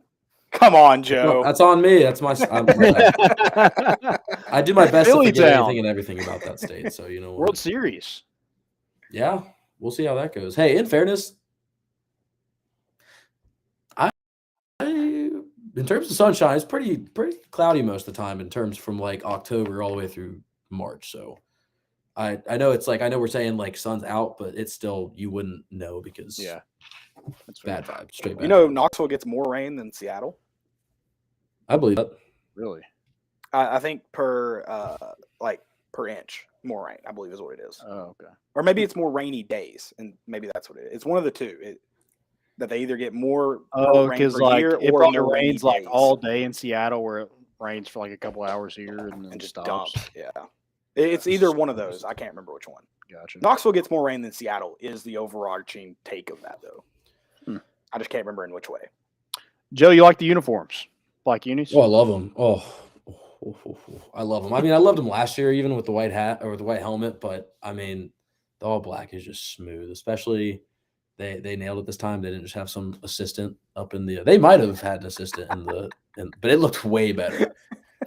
Come on, No, Joe. that's on me. That's my. I do my best to Philly forget town. anything and everything about that state. So you know what? World Series. Yeah, we'll see how that goes. Hey, in fairness, in terms of sunshine, it's pretty cloudy most of the time. In terms from like October all the way through March. So I know it's like I know we're saying like sun's out, but it's still you wouldn't know because Yeah. That's bad vibes, straight bad. You know, vibes. Knoxville gets more rain than Seattle. I believe that. Really. I think per inch more rain. I believe is what it is, Oh, okay. or maybe it's more rainy days, and maybe that's what it is. It's one of the two. That they either get more Oh, rain because per like year it or probably more rainy rains like days. all day in Seattle, where it rains for like a couple hours here and then and just stops. dump. Yeah, it's either one of those. I can't remember which one. Gotcha. Knoxville gets more rain than Seattle is the overarching take of that, though. I just can't remember in which way. Joe, you like the uniforms? Black unis? Oh, I love them. I love them. I mean, I loved them last year, even with the white hat or the white helmet. But I mean, the all black is just smooth. Especially they nailed it this time. They didn't just have some assistant up in the. They might have had an assistant but it looked way better.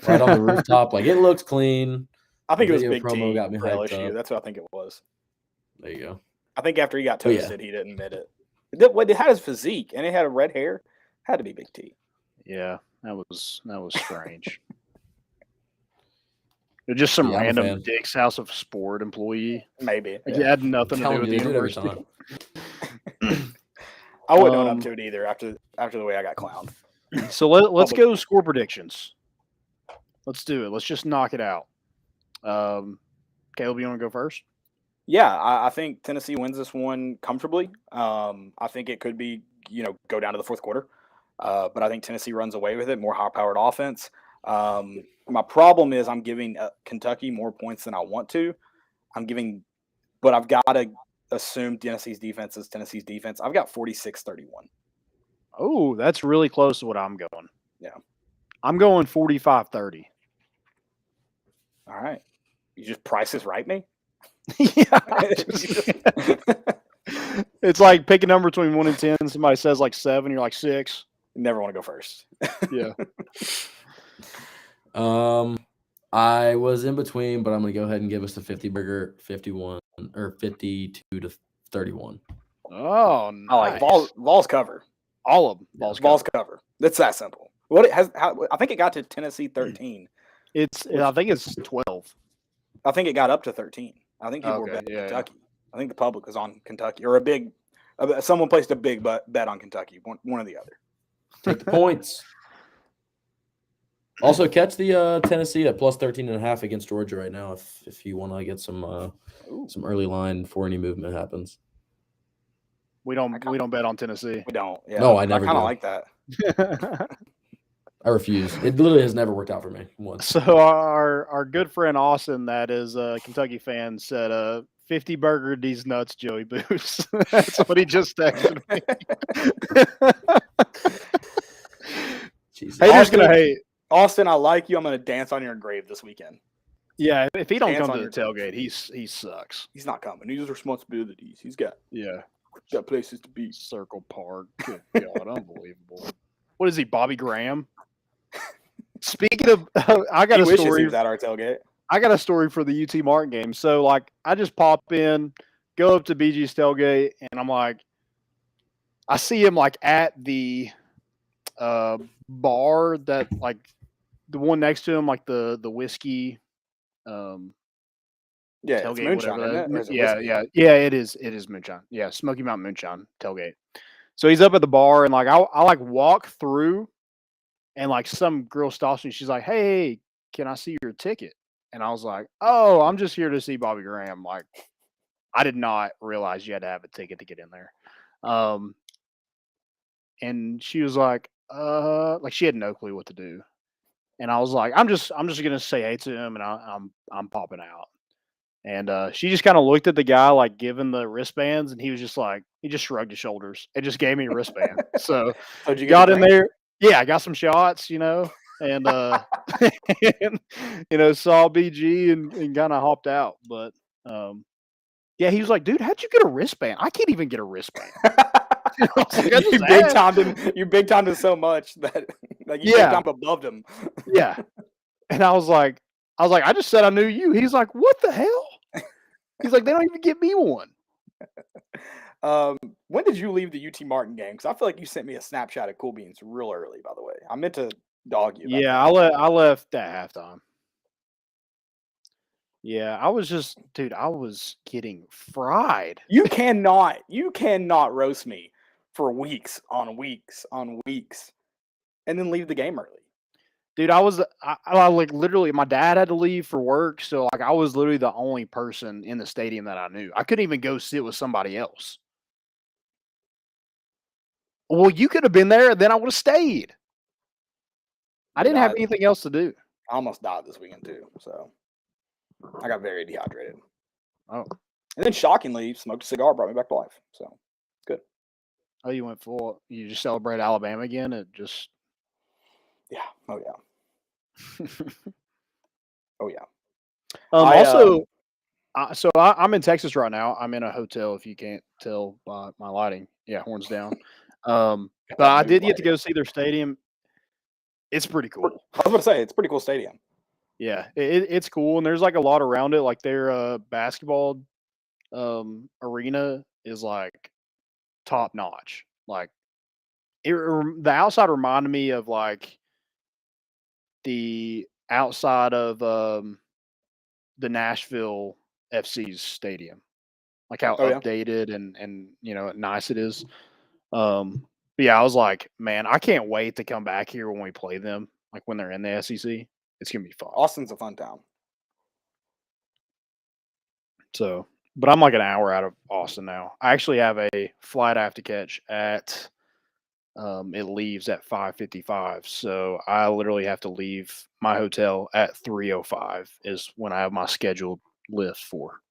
Right on the rooftop, like it looked clean. I think it was Video Big promo T got me for hyped LSU. up. That's what I think it was. There you go. I think after he got Oh, yeah. toasted, he didn't admit it. It had his physique and it had a red hair. Had to be Big T. Yeah, that was strange. They're just some Yeah, I'm a random fan. Dick's House of Sport employee. Maybe. Like, it had nothing to do Telling with you, the they do it every university. time. I wouldn't own Um, up to it either after the way I got clowned. So let's Public- go score predictions. Let's do it. Let's just knock it out. Caleb, you want to go first? Yeah, I think Tennessee wins this one comfortably. I think it could be, go down to the fourth quarter. But I think Tennessee runs away with it, more high-powered offense. My problem is I'm giving Kentucky more points than I want to. But I've got to assume Tennessee's defense is Tennessee's defense. I've got 46-31. Oh, that's really close to what I'm going. Yeah. I'm going 45-30. All right. You just Price is Right me? Yeah. It's like pick a number between 1 and 10. Somebody says like 7, you're like 6. You never want to go first. Yeah. I was in between, but I'm gonna go ahead and give us the 50 burger, 51 or 52 to 31. Oh, nice. I like Vols cover. All of them. Vols cover. It's that simple. What it has? I think it got to Tennessee 13. I think it's 12. I think it got up to 13. I think people were betting Kentucky. I think the public was on Kentucky, or someone placed a big bet on Kentucky. One or the other. Take the points. Also, catch the Tennessee at plus 13.5 against Georgia right now if you want to get some early line before any movement happens. We don't bet on Tennessee. We don't. Yeah. No, I never kind of do. like that. I refuse. It literally has never worked out for me once. So our good friend Austin, that is a Kentucky fan, said 50 burger these nuts, Joey Boost. That's what he just texted me. Jesus. Haters gonna hate. Austin, I like you. I'm gonna dance on your grave this weekend. Yeah, if he don't Dance come on to your the tailgate, he sucks. He's not coming. He's responsibilities. He's got places to be. Circle Park. Good God, unbelievable. What is he, Bobby Graham? Speaking of, I got a story. He was at our tailgate. I got a story for the UT Martin game. So, like, I just pop in, go up to BG's tailgate, and I'm like, I see him, like, at the bar that, like, the one next to him, like, the whiskey tailgate, it's moonshine, isn't it? Yeah, it is moonshine. Yeah, Smoky Mountain Moonshine tailgate. So he's up at the bar, and, like, I like, walk through, and, like, some girl stops me. She's like, hey, can I see your ticket? And I was like, oh, I'm just here to see Bobby Graham. Like, I did not realize you had to have a ticket to get in there. And she was like she had no clue what to do. And I was like, I'm just gonna say hey to him, and I'm popping out. And she just kind of looked at the guy, like, giving the wristbands, and he was just like, he just shrugged his shoulders and just gave me a wristband. So you got in there. Yeah, I got some shots, and and, saw BG and kind of hopped out. But yeah, he was like, dude, how'd you get a wristband? I can't even get a wristband. You big timed him so much that you big timed above him. Yeah. And I was like, I just said I knew you. He's like, what the hell? He's like, they don't even give me one. When did you leave the UT Martin game? Because I feel like you sent me a snapshot of Cool Beans real early, by the way. I meant to dog you. Yeah, I left at halftime. Yeah, I was getting fried. You cannot roast me for weeks on weeks on weeks and then leave the game early. Dude, I like literally, my dad had to leave for work, so like I was literally the only person in the stadium that I knew. I couldn't even go sit with somebody else. Well, you could have been there, and then I would have stayed. I didn't have anything else to do. I almost died this weekend too, so I got very dehydrated. Oh. And then shockingly, smoked a cigar, brought me back to life. So it's good. Oh, you went full. You just celebrate Alabama again? It just. Yeah. Oh, yeah. Oh, yeah. So I'm in Texas right now. I'm in a hotel, if you can't tell by my lighting. Yeah, horns down. But I did get to go see their stadium. It's pretty cool. I was going to say, it's a pretty cool stadium. Yeah, it's cool, and there's like a lot around it. Like their basketball arena is like top notch. Like the outside reminded me of like the outside of the Nashville FC's stadium, like how updated and nice it is. But yeah, I was like, man, I can't wait to come back here when we play them, like when they're in the SEC. It's gonna be fun. Austin's a fun town. So, but I'm like an hour out of Austin now. I actually have a flight I have to catch at. It leaves at 5:55, so I literally have to leave my hotel at 3:05 is when I have my scheduled lift for.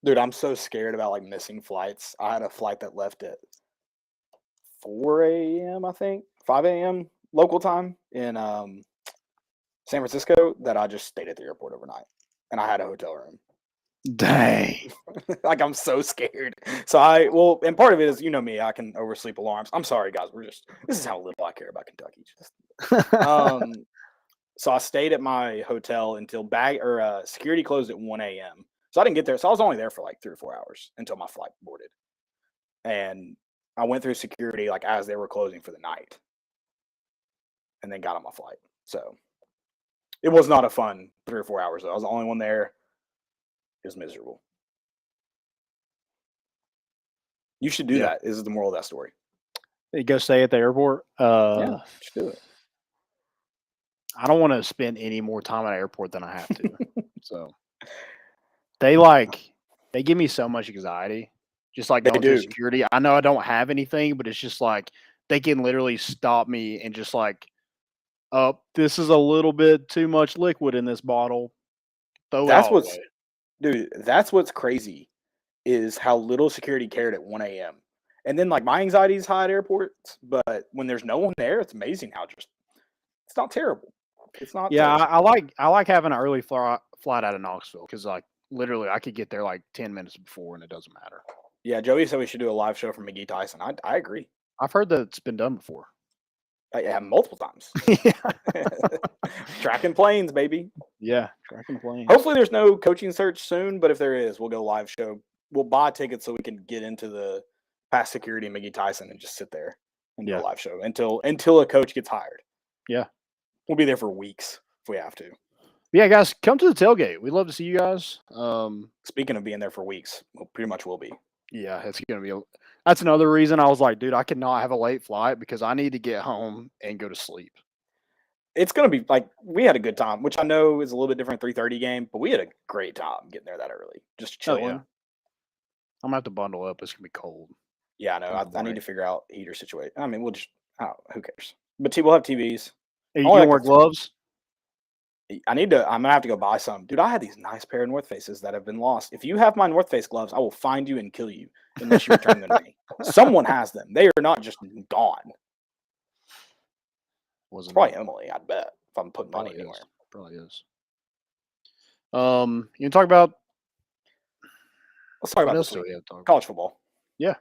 Dude, I'm so scared about like missing flights. I had a flight that left at 4 a.m. I think 5 a.m. local time in San Francisco that I just stayed at the airport overnight. and I had a hotel room. Dang. Like, I'm so scared. So and part of it is, you know me, I can oversleep alarms. I'm sorry, guys. This is how little I care about Kentucky. So I stayed at my hotel until security closed at 1 a.m. So I didn't get there. So I was only there for like 3 or 4 hours until my flight boarded. And I went through security like as they were closing for the night, and then got on my flight. So it was not a fun 3 or 4 hours. Though. I was the only one there. It was miserable. You should do that. This is the moral of that story. You go stay at the airport. Yeah, should do it. I don't want to spend any more time at an airport than I have to. So they give me so much anxiety. Just like going through security. I know I don't have anything, but it's just like they can literally stop me and just like, this is a little bit too much liquid in this bottle. That's what's crazy is how little security cared at 1 a.m. And then like my anxiety is high at airports, but when there's no one there, it's amazing how it's not terrible. It's not. Yeah, I like having an early flight out of Knoxville because like literally I could get there like 10 minutes before and it doesn't matter. Yeah, Joey said we should do a live show from McGee Tyson. I agree. I've heard that it's been done before. Yeah, multiple times. Tracking planes, baby. Yeah, tracking planes. Hopefully there's no coaching search soon, but if there is, we'll go live show. We'll buy tickets so we can get into the past security McGee Tyson and just sit there and do a live show until a coach gets hired. Yeah. We'll be there for weeks if we have to. Yeah, guys, come to the tailgate. We'd love to see you guys. Speaking of being there for weeks, we pretty much will be. Yeah, it's going to be that's another reason I was like, dude, I cannot have a late flight because I need to get home and go to sleep. It's going to be like we had a good time, which I know is a little bit different 3:30 game, but we had a great time getting there that early. Just chilling. Oh, yeah. I'm going to have to bundle up. It's going to be cold. Yeah, I know. I need to figure out heater situation. I mean, we'll just who cares? But we'll have TVs. Are you going to wear gloves? I'm going to have to go buy some. Dude, I had these nice pair of North Faces that have been lost. If you have my North Face gloves, I will find you and kill you unless you return them to me. Someone has them. They are not just gone. It's probably Emily, I bet, if I'm putting money anywhere. Probably is. You can talk about... Let's talk about this week. College football. Yeah.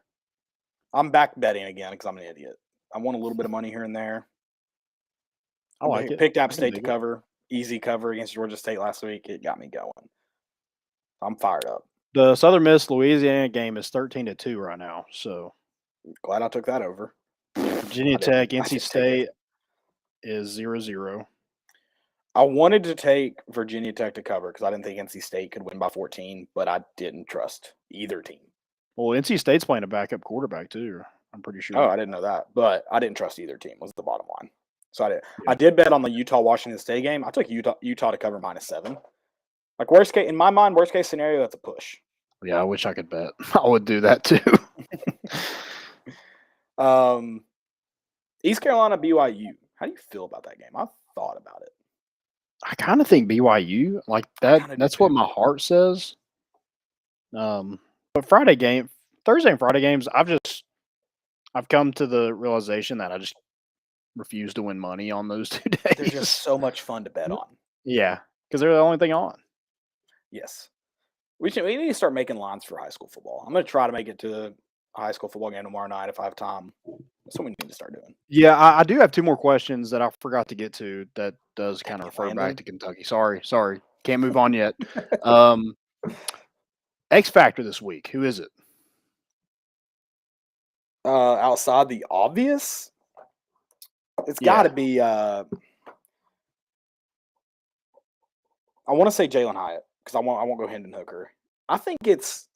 I'm back betting again because I'm an idiot. I won a little bit of money here and there. I like it. Picked App State to cover. Easy cover against Georgia State last week. It got me going. I'm fired up. The Southern Miss Louisiana game is 13-2 right now. So glad I took that over. Virginia Tech, NC State is 0-0. I wanted to take Virginia Tech to cover because I didn't think NC State could win by 14, but I didn't trust either team. Well, NC State's playing a backup quarterback too. I'm pretty sure. Oh, I didn't know that, but I didn't trust either team. Was the bottom line. So I did bet on the Utah-Washington State game. I took Utah to cover -7. Like in my mind, worst case scenario, that's a push. Yeah, I wish I could bet. I would do that too. East Carolina, BYU. How do you feel about that game? I've thought about it. I kind of think BYU like that. That's what my heart says. But Thursday and Friday games, I've come to the realization that I just refuse to win money on those 2 days. They're just so much fun to bet on. Yeah, because they're the only thing on. Yes. We need to start making lines for high school football. I'm going to try to make it to a high school football game tomorrow night if I have time. That's what we need to start doing. Yeah, I do have 2 more questions that I forgot to get to that does kind of refer back to Kentucky. Sorry. Can't move on yet. X Factor this week. Who is it? Outside the obvious? It's got to be I want to say Jalen Hyatt because I won't go Hendon Hooker. I think it's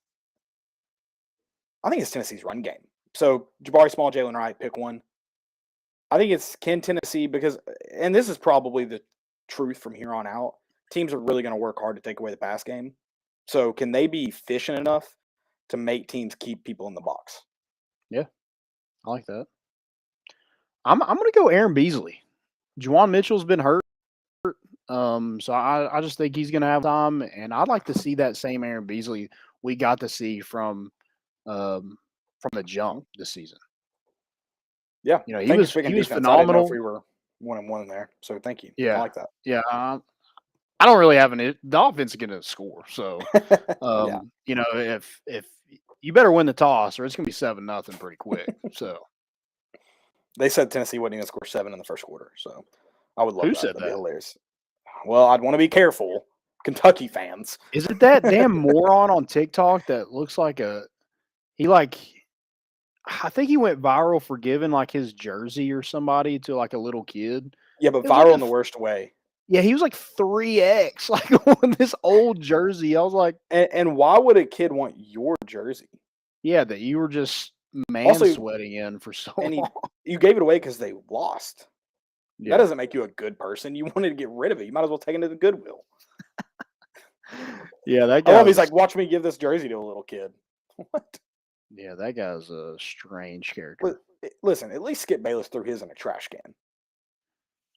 Tennessee's run game. So Jabari Small, Jalen Wright, pick one. I think it's Tennessee because, and this is probably the truth from here on out, teams are really going to work hard to take away the pass game. So can they be efficient enough to make teams keep people in the box? Yeah, I like that. I'm going to go Aaron Beasley. Juwan Mitchell's been hurt. So I just think he's going to have time, and I'd like to see that same Aaron Beasley we got to see from the jump this season. Yeah, he was phenomenal. If we were 1-1 there, so thank you. Yeah, I like that. Yeah, I I don't really have the offense is going to score. So, Yeah. you know, if you better win the toss or it's going to be 7-0 pretty quick. So They said Tennessee wasn't going to score 7 in the first quarter. So I would love who that. said That'd be that? hilarious. Well, I'd want to be careful. Kentucky fans. Is it that damn moron on TikTok that looks like I think he went viral for giving like his jersey or somebody to like a little kid. Yeah, but It was like viral a in the worst way. Yeah, he was like 3X, like on this old jersey. I was like, And why would a kid want your jersey? yeah, that you were just Also, sweating in for so And long. you gave it away because they lost. Yeah. That doesn't make you a good person. You wanted to get rid of it. You might as well take it to the Goodwill. Yeah, that I guy. love he's like, watch me give this jersey to a little kid. What? Yeah, that guy's a strange character. Listen, at least Skip Bayless threw his in a trash can.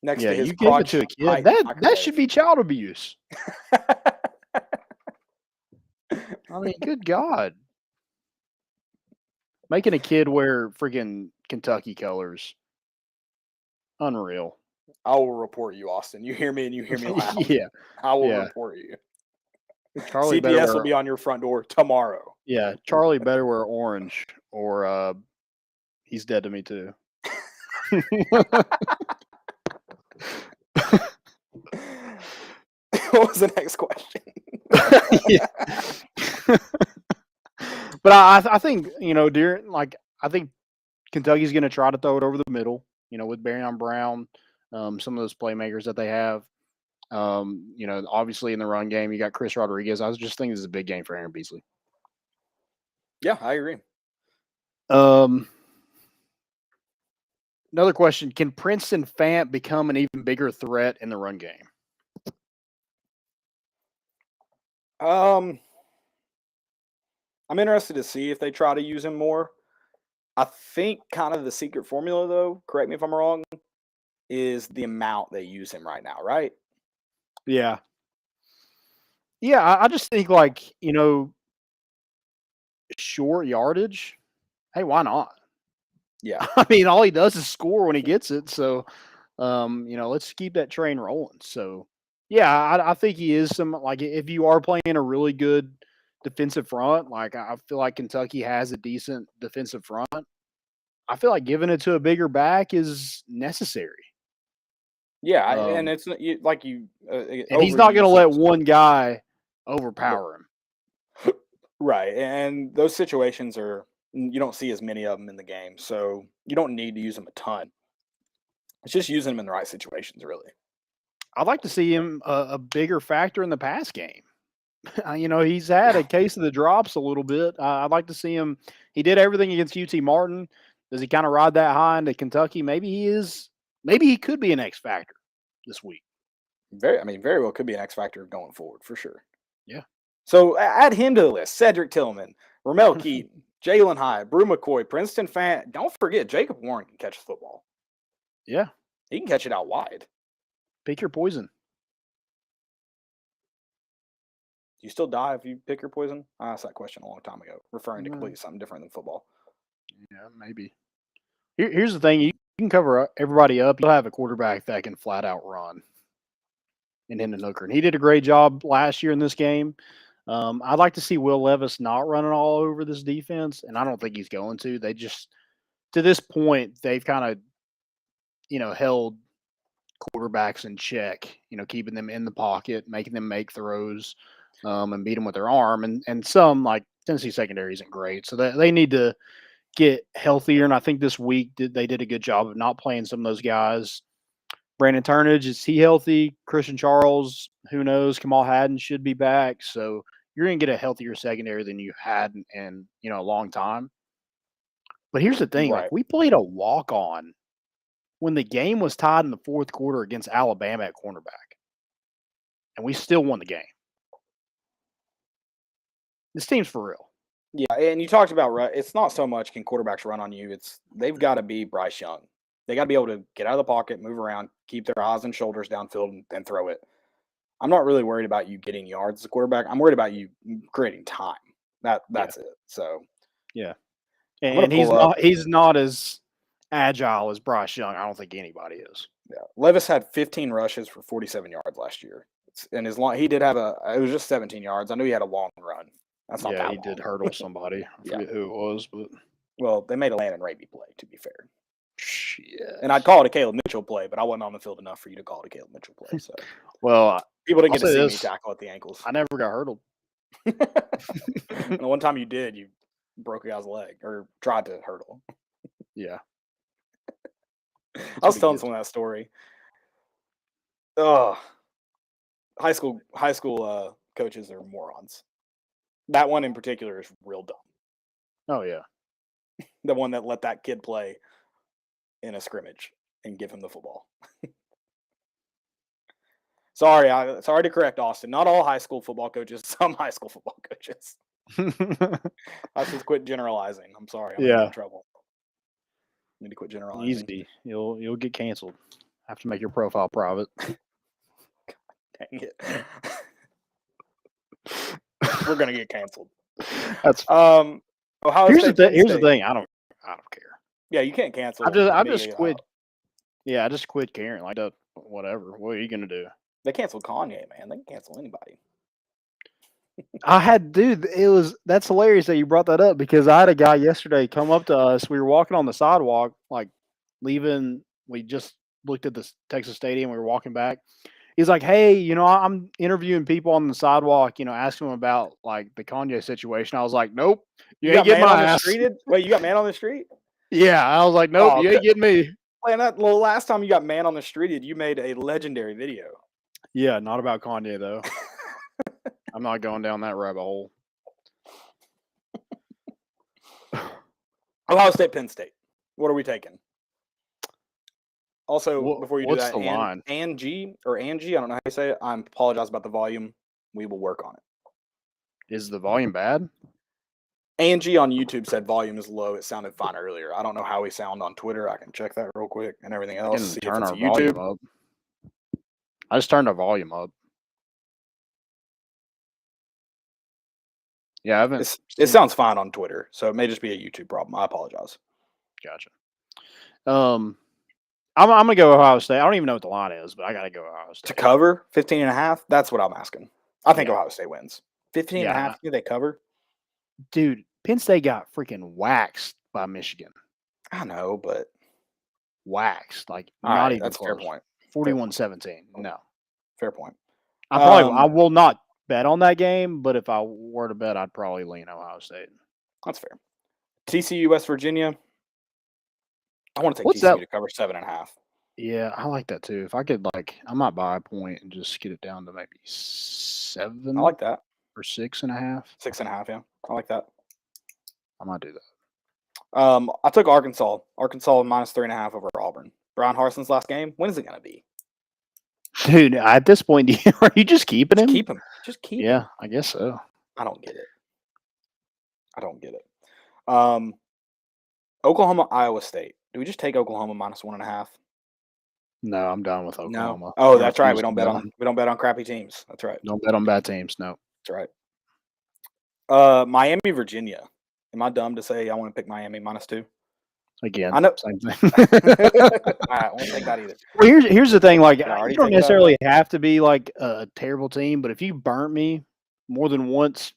Next Yeah, to his you give it crotch to a kid. height That microwave. should be child abuse. I mean, good God. Making a kid wear freaking Kentucky colors. Unreal. I will report you, Austin. You hear me and you hear me loud. Yeah. I will Yeah. report you. Charlie better CPS will wear, be on your front door tomorrow. yeah, Charlie better wear orange or he's dead to me too. What was the next question? But I think, you know, I think Kentucky's going to try to throw it over the middle, you know, with Barryon Brown, some of those playmakers that they have. You know, obviously in the run game, you got Chris Rodriguez. I was just thinking this is a big game for Aaron Beasley. Yeah, I agree. Another question: can Princeton Fant become an even bigger threat in the run game? I'm interested to see if they try to use him more. I think kind of the secret formula, though, correct me if I'm wrong, is the amount they use him right now, right? Yeah. Yeah, I just think, like, you know, short yardage, hey, why not? Yeah. I mean, all he does is score when he gets it. So, you know, let's keep that train rolling. So, yeah, I think he is like, if you are playing a really good defensive front, like, I feel like Kentucky has a decent defensive front. I feel like giving it to a bigger back is necessary. Yeah, and it's like you. And he's not going to let one guy overpower him. Right, and those situations you don't see as many of them in the game, so you don't need to use them a ton. It's just using them in the right situations, really. I'd like to see him a bigger factor in the pass game. You know, he's had a case of the drops a little bit. I'd like to see him. He did everything against UT Martin. Does he kind of ride that high into Kentucky? Maybe he is. Maybe he could be an X factor this week. Very well could be an X factor going forward for sure. Yeah. So add him to the list: Cedric Tillman, Ramel Keaton, Jalen Hyatt, Brew McCoy, Princeton Fant. Don't forget, Jacob Warren can catch the football. Yeah. He can catch it out wide. Pick your poison. Do you still die if you pick your poison? I asked that question a long time ago, referring to completely something different than football. Yeah, maybe. Here's the thing: you can cover everybody up. You'll have a quarterback that can flat out run and hit a nooker. And he did a great job last year in this game. I'd like to see Will Levis not running all over this defense, and I don't think he's going to. They just, to this point, they've kind of, you know, held quarterbacks in check, you know, keeping them in the pocket, making them make throws, and beat them with their arm. And some, like Tennessee secondary, isn't great. So they need to get healthier. And I think this week they did a good job of not playing some of those guys. Brandon Turnage, is he healthy? Christian Charles, who knows? Kamal Haddon should be back. So you're going to get a healthier secondary than you had in you know, a long time. But here's the thing. Right. Like, we played a walk-on when the game was tied in the fourth quarter against Alabama at cornerback. And we still won the game. This team's for real. Yeah, and you talked about it's not so much can quarterbacks run on you. It's they've got to be Bryce Young. They got to be able to get out of the pocket, move around, keep their eyes and shoulders downfield, and throw it. I'm not really worried about you getting yards as a quarterback. I'm worried about you creating time. That's it. So yeah, and he's not as agile as Bryce Young. I don't think anybody is. Yeah, Levis had 15 rushes for 47 yards last year. And he did have it was just 17 yards. I knew he had a long run. That's not that Yeah, he long. did hurdle somebody. I forget who it was, but Well, they made a Landon Raby play, to be fair. shit. And I'd call it a Caleb Mitchell play, but I wasn't on the field enough for you to call it a Caleb Mitchell play. So Well, people didn't I'll get to say see this. me tackle at the ankles. I never got hurdled. And the one time you did, you broke a guy's leg or tried to hurdle. Yeah. I was telling someone that story. Oh, high school coaches are morons. That one in particular is real dumb. Oh yeah. The one that let that kid play in a scrimmage and give him the football. Sorry to correct Austin. Not all high school football coaches. Some high school football coaches. I should quit generalizing. I'm sorry. I'm gonna get in trouble. Need to quit generalizing. Easy. You'll get canceled. Have to make your profile private. Dang it. We're gonna get canceled. That's Ohio here's State, the Penn here's the State. thing. I don't care. Yeah, you can't cancel. I just quit. Yeah, I just quit caring. Like that. Whatever. What are you gonna do? They canceled Kanye, man. They can cancel anybody. That's hilarious that you brought that up because I had a guy yesterday come up to us. We were walking on the sidewalk, like leaving. We just looked at the Texas Stadium. We were walking back. He's like, "Hey, I'm interviewing people on the sidewalk. Asking them about like the Kanye situation." I was like, "Nope, you ain't getting my ass." Wait, you got man on the street? Yeah, I was like, "Nope, you ain't getting me." Man, last time you got man on the street, you made a legendary video. Yeah, not about Kanye though. I'm not going down that rabbit hole. Ohio State, Penn State. What are we taking? Also, before you do that, the line? Angie, I don't know how you say it. I apologize about the volume. We will work on it. Is the volume bad? Angie on YouTube said volume is low. It sounded fine earlier. I don't know how we sound on Twitter. I can check that real quick and everything else. See Turn if our it's YouTube. volume up. I just turned our volume up. Yeah, I haven't. It sounds fine on Twitter, so it may just be a YouTube problem. I apologize. Gotcha. I'm gonna go Ohio State. I don't even know what the line is, but I gotta go Ohio State. To cover 15.5? That's what I'm asking. I think Ohio State wins. 15.5, do they cover? Dude, Penn State got freaking waxed by Michigan. I know, but waxed. Like all not right, even that's close. Fair point. 41-17. No. Fair point. I will not bet on that game, but if I were to bet, I'd probably lean Ohio State. That's fair. TCU, West Virginia. I want to take TCU to cover 7.5. Yeah, I like that too. If I could, I might buy a point and just get it down to maybe 7. I like that. Or 6.5. 6.5, yeah. I like that. I might do that. I took Arkansas. Arkansas minus 3.5 over Auburn. Brian Harson's last game. When is it going to be? Dude, at this point, are you just keeping him? Keep him. Just keep him. Yeah, I guess so. I don't get it. Oklahoma, Iowa State. Do we just take Oklahoma minus 1.5? No, I'm done with Oklahoma. No. Oh, that's right. We don't bet on crappy teams. That's right. Don't bet on bad teams. No. That's right. Miami, Virginia. Am I dumb to say I want to pick Miami minus 2? Again, I know. Same thing. All right, I won't take that either. Well, here's the thing. You don't necessarily have to be like a terrible team, but if you burnt me more than once,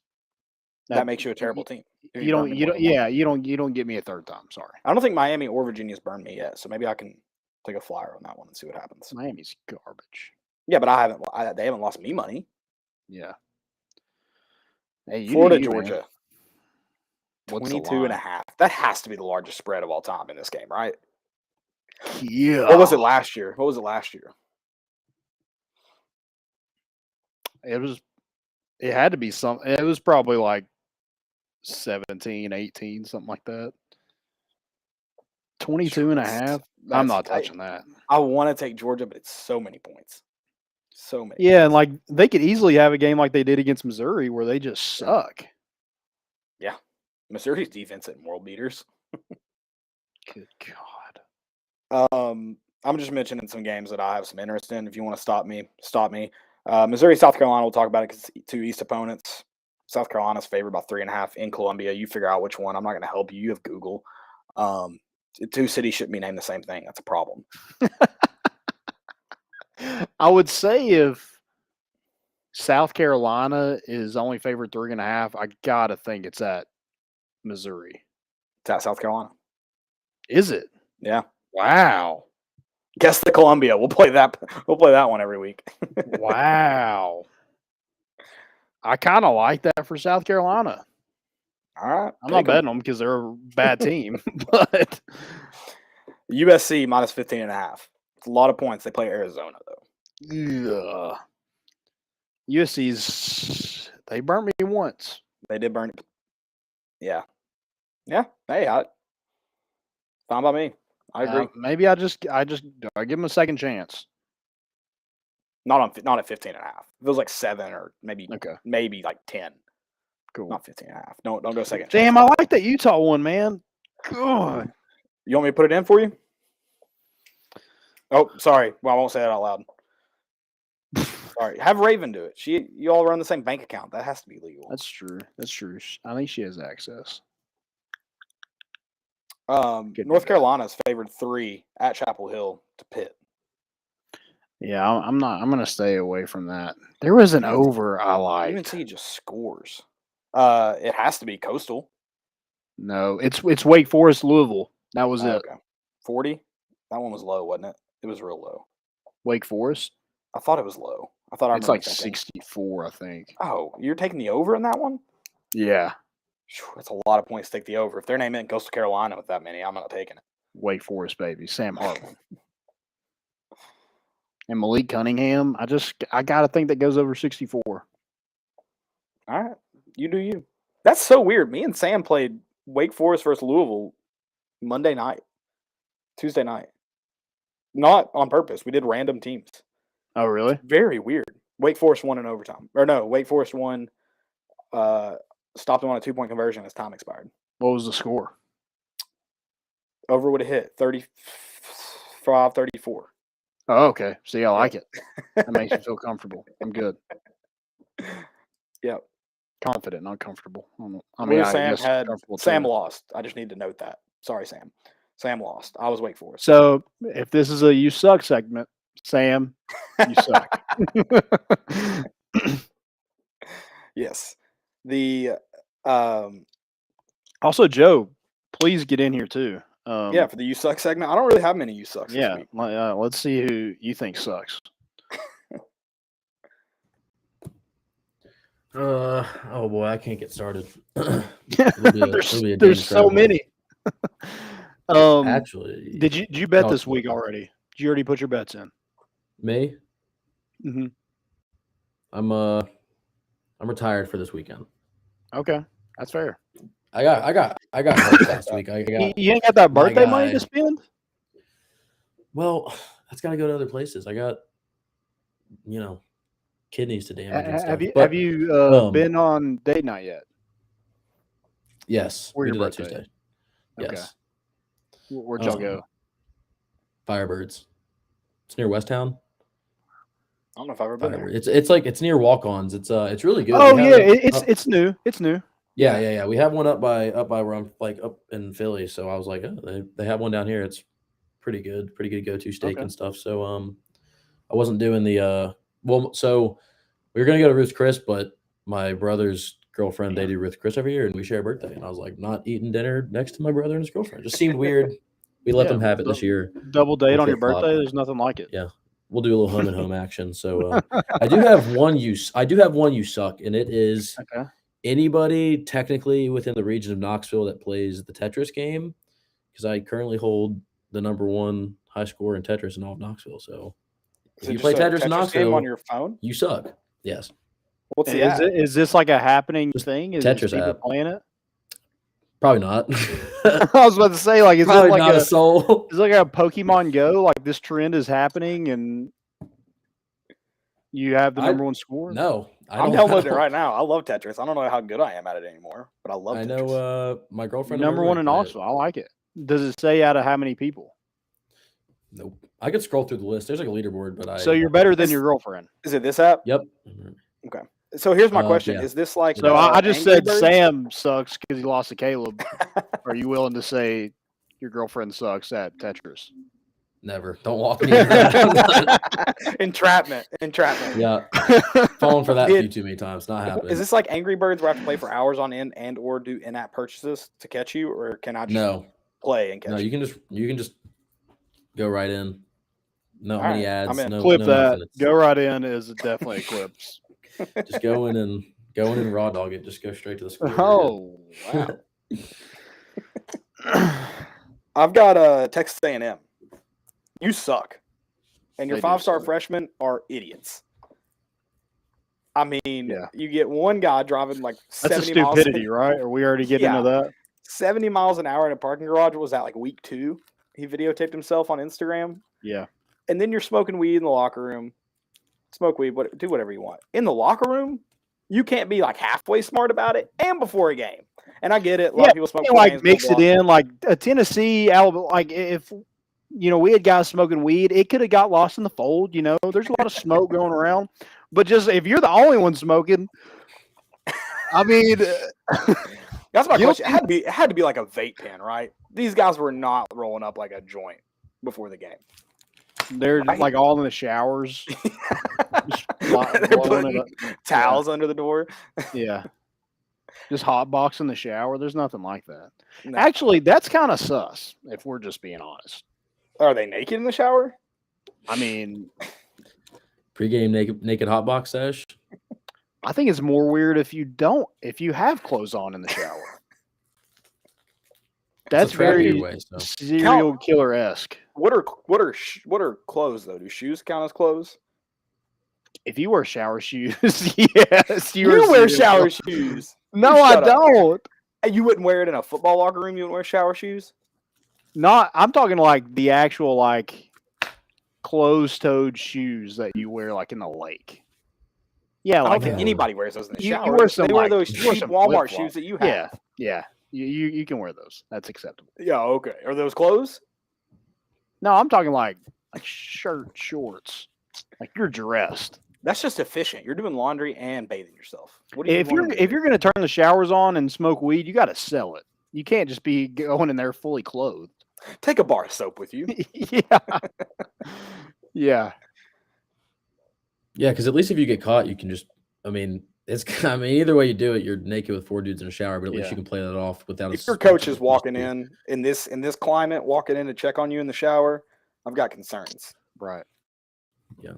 that makes you a terrible team. You don't get me a third time. Sorry. I don't think Miami or Virginia's burned me yet, so maybe I can take a flyer on that one and see what happens. Miami's garbage. Yeah, but they haven't lost me money. Yeah. Hey, Florida, Georgia. Man. 22.5. That has to be the largest spread of all time in this game, right? Yeah. What was it last year? It had to be something. It was probably like 17, 18, something like that. 22.5. I'm not touching that. I want to take Georgia, but it's so many points. So many. Yeah, points. And they could easily have a game like they did against Missouri where they just suck. Yeah. Missouri's defense at world beaters. Good God. I'm just mentioning some games that I have some interest in. If you want to stop me, stop me. Missouri, South Carolina, we'll talk about it because it's 2 East opponents. South Carolina's favored by 3.5 in Columbia. You figure out which one. I'm not going to help you. You have Google. 2 cities shouldn't be named the same thing. That's a problem. I would say if South Carolina is only favored 3.5. I gotta think it's at Missouri. It's at South Carolina. Is it? Yeah. Wow. Guess the Columbia. We'll play that. We'll play that one every week. Wow. I kind of like that for South Carolina. All right. I'm not betting them because they're a bad team, but USC minus 15.5. It's a lot of points. They play Arizona though. yeah. USC's they burnt me once. They did burn it. Yeah. Yeah. Hey, fine by me. I agree. Maybe I give them a second chance. Not at 15.5. If it was like 7 or maybe like 10. Cool. Not 15.5. Don't go second. Damn, I like that Utah one, man. God. You want me to put it in for you? Oh, sorry. Well, I won't say that out loud. Sorry. Have Raven do it. You all run the same bank account. That has to be legal. That's true. I think she has access. North Carolina's favored 3 at Chapel Hill to Pitt. Yeah, I'm gonna stay away from that. There was an over I liked. UNC just scores. It has to be Coastal. No, it's Wake Forest, Louisville. That was it. Okay. 40? That one was low, wasn't it? It was real low. Wake Forest? I thought it was low. I thought it's like 64, I think. Oh, you're taking the over in that one? Yeah. That's a lot of points to take the over. If their name isn't Coastal Carolina with that many, I'm not taking it. Wake Forest, baby. Sam Hartman. And Malik Cunningham. I gotta think that goes over 64. All right. You do you. That's so weird. Me and Sam played Wake Forest versus Louisville Tuesday night. Not on purpose. We did random teams. Oh, really? Very weird. Wake Forest won in overtime. Or no, Wake Forest won, stopped them on a 2-point conversion as time expired. What was the score? Over would have hit 35-34. Oh, okay. See, I like it. That makes me feel comfortable. I'm good. Yep. Confident, not comfortable. Sam lost. I just need to note that. Sorry, Sam. Sam lost. I was Wake Forest. So if this is a "You Suck" segment, Sam, you suck. Yes. The also Joe, please get in here too. For the "You Suck" segment. I don't really have many "You Sucks." Yeah. This week. Let's see who you think sucks. Oh boy, I can't get started. There's so many. Actually, did you bet this week already? Did you already put your bets in? Me? Mm-hmm. I'm retired for this weekend. Okay, that's fair. I got hurt last week. You ain't got that birthday money to spend? Well, that's got to go to other places. I got, kidneys to damage and stuff. Have you been on date night yet? Yes, we did that Tuesday. Okay. Yes. Where'd y'all go? Firebirds. It's near Westtown. I don't know if I've ever been there. It's near Walk-Ons. It's really good. Oh yeah, it's new. It's new. Yeah. We have one up by where I'm up in Philly. So I was like, oh, they have one down here. It's pretty good go-to steak and stuff. So I wasn't doing the so we were gonna go to Ruth's Chris, but my brother's girlfriend, they do Ruth's Chris every year, and we share a birthday. And I was like, not eating dinner next to my brother and his girlfriend. It just seemed weird. We let them have it this year. Double date on your birthday. There's nothing like it. Yeah. We'll do a little home and home action. So I do have one you suck, and it is anybody technically within the region of Knoxville that plays the Tetris game, because I currently hold the #1 high score in Tetris in all of Knoxville. So if you play Tetris in Knoxville game on your phone, you suck. Yes. What's the app? Is this like a happening thing? Is Tetris people app playing it? Probably not. I was about to say, like, is probably it like not a soul? Is it like a Pokemon Go? Like this trend is happening, and you have the #1 score? No, I'm downloading it right now. I love Tetris. I don't know how good I am at it anymore, but I love. I Tetris. know my girlfriend. #1 in Knoxville. I like it. Does it say out of how many people? Nope. I could scroll through the list. There's like a leaderboard, but So you're better than your girlfriend. Is it this app? Yep. Okay. So here's my question: yeah. Is this like? So I just Angry said Birds? Sam sucks because he lost to Caleb. Are you willing to say your girlfriend sucks at Tetris? Never. Don't walk me into that. Entrapment. Yeah. Falling for that a few too many times. Not happening. Is this like Angry Birds where I have to play for hours on end and or do in-app purchases to catch you, or can I just play and catch you? No, you can just go right in. No many ads. No, clip no that. nothing. Go right in is definitely a clips. Just go in and raw dog it. Just go straight to the score. Oh wow. I've got Texas A&M. You suck, and your They do 5-star suck. freshmen are idiots. I mean, you get one guy driving like That's a 70 miles. stupidity, right? Are we already getting into that? 70 miles an hour in a parking garage. What was that, like week 2? He videotaped himself on Instagram. Yeah. And then you're smoking weed in the locker room. Smoke weed, do whatever you want. In the locker room, you can't be like halfway smart about it and before a game. And I get it. A lot of people smoke. Like mix it in, like Tennessee, Alabama. Like if we had guys smoking weed, it could have got lost in the fold. There's a lot of smoke going around. But just if you're the only one smoking, I mean, that's my question. It had to be like a vape pen, right? These guys were not rolling up like a joint before the game. They're like all in the showers. They're putting towels under the door. Yeah. Just hot box in the shower. There's nothing like that. No. Actually, that's kind of sus, if we're just being honest. Are they naked in the shower? I mean, pre-game naked hot box sesh. I think it's more weird if you have clothes on in the shower. That's very serial killer-esque. What are clothes though? Do shoes count as clothes? If you wear shower shoes, yes, you wear shower shoes. No, I don't. You wouldn't wear it in a football locker room. You wouldn't wear shower shoes. I'm talking like the actual like closed-toed shoes that you wear like in the lake. Yeah, I don't think anybody wears those in the shower. You wear some. They wear those cheap Walmart shoes that you have. Yeah. You can wear those. That's acceptable. Yeah, okay. Are those clothes? No, I'm talking like shirt, shorts. Like you're dressed. That's just efficient. You're doing laundry and bathing yourself. If you're going to turn the showers on and smoke weed, you got to sell it. You can't just be going in there fully clothed. Take a bar of soap with you. Yeah. Yeah, because at least if you get caught, you can just. Either way you do it, you're naked with 4 dudes in a shower, but at least you can play that off without. If your coach is walking in this climate, walking in to check on you in the shower, I've got concerns. Right. Yeah.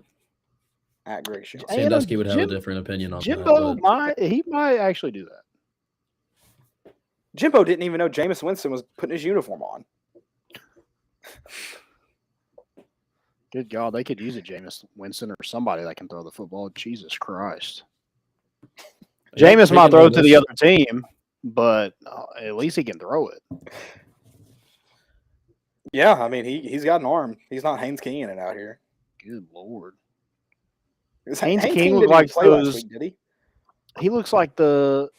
At Greg Shields. Sandusky would have a different opinion on Jimbo that. He might actually do that. Jimbo didn't even know Jameis Winston was putting his uniform on. Good God, they could use a Jameis Winston or somebody that can throw the football. Jesus Christ. Jameis might throw it to the other team, but at least he can throw it. Yeah, I mean, he's got an arm. He's not Haynes King in it out here. Good Lord. Haynes King looked like those. Week, did he? He looks like the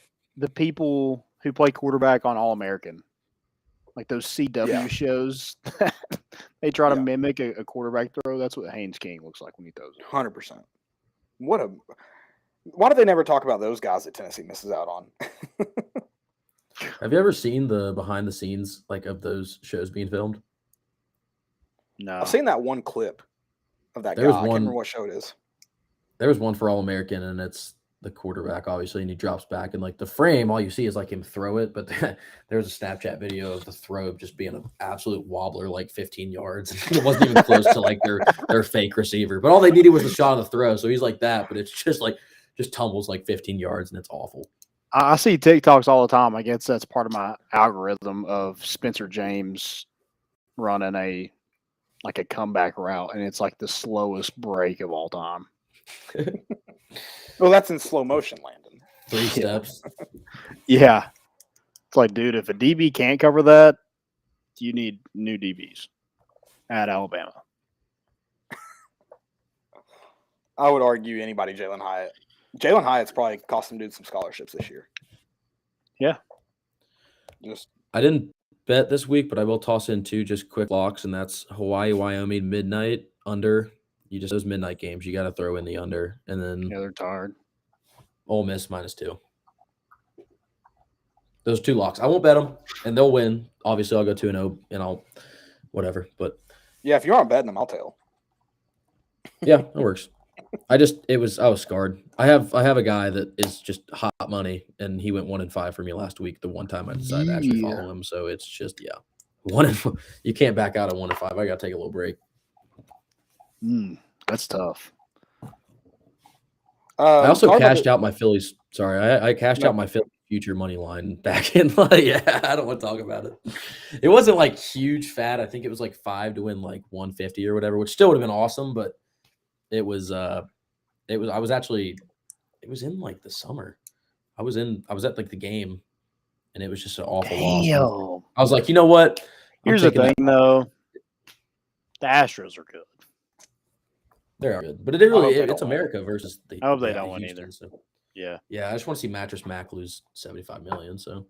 people who play quarterback on All-American. Like those CW shows. They try to mimic a quarterback throw. That's what Haynes King looks like when he throws it. 100%. Why do they never talk about those guys that Tennessee misses out on? Have you ever seen the behind the scenes of those shows being filmed? No. I've seen that one clip of that guy. I can't remember what show it is. There was one for All-American, and it's the quarterback, obviously, and he drops back. And, the frame, all you see is, him throw it. But there's a Snapchat video of the throw just being an absolute wobbler, 15 yards. It wasn't even close to, their fake receiver. But all they needed was the shot of the throw. So he's like that. But it's just, just tumbles, 15 yards, and it's awful. I see TikToks all the time. I guess that's part of my algorithm of Spencer James running a comeback route, and it's the slowest break of all time. Well, that's in slow motion, Landon. 3 steps. Yeah. It's dude, if a DB can't cover that, you need new DBs at Alabama. I would argue anybody Jalen Hyatt. Jalen Hyatt's probably cost some dudes some scholarships this year. Yeah. I didn't bet this week, but I will toss in 2 just quick locks, and that's Hawaii, Wyoming, midnight, under. Those midnight games, you got to throw in the under. And then they're tired. Ole Miss -2. Those 2 locks. I won't bet them, and they'll win. Obviously, I'll go 2-0, and I'll whatever. But Yeah, if you aren't betting them, I'll tell. Yeah, that works. I was scarred. I have a guy that is just hot money, and he went 1-5 for me last week. The one time I decided to actually follow him, so it's just 1-5. You can't back out at 1-5. I got to take a little break. That's tough. I also cashed out my Phillies. Sorry, I cashed out my Phillies future money line back in. I don't want to talk about it. It wasn't like huge fat. I think it was like 5 to win like 150 or whatever, which still would have been awesome. But it was in like the summer. I was at like the game, and it was just an awful loss. I was like, you know what? Here's the thing, though. The Astros are good. They're good, but it's America versus the. I hope they don't win either. So. Yeah. Yeah, I just want to see Mattress Mac lose $75 million. So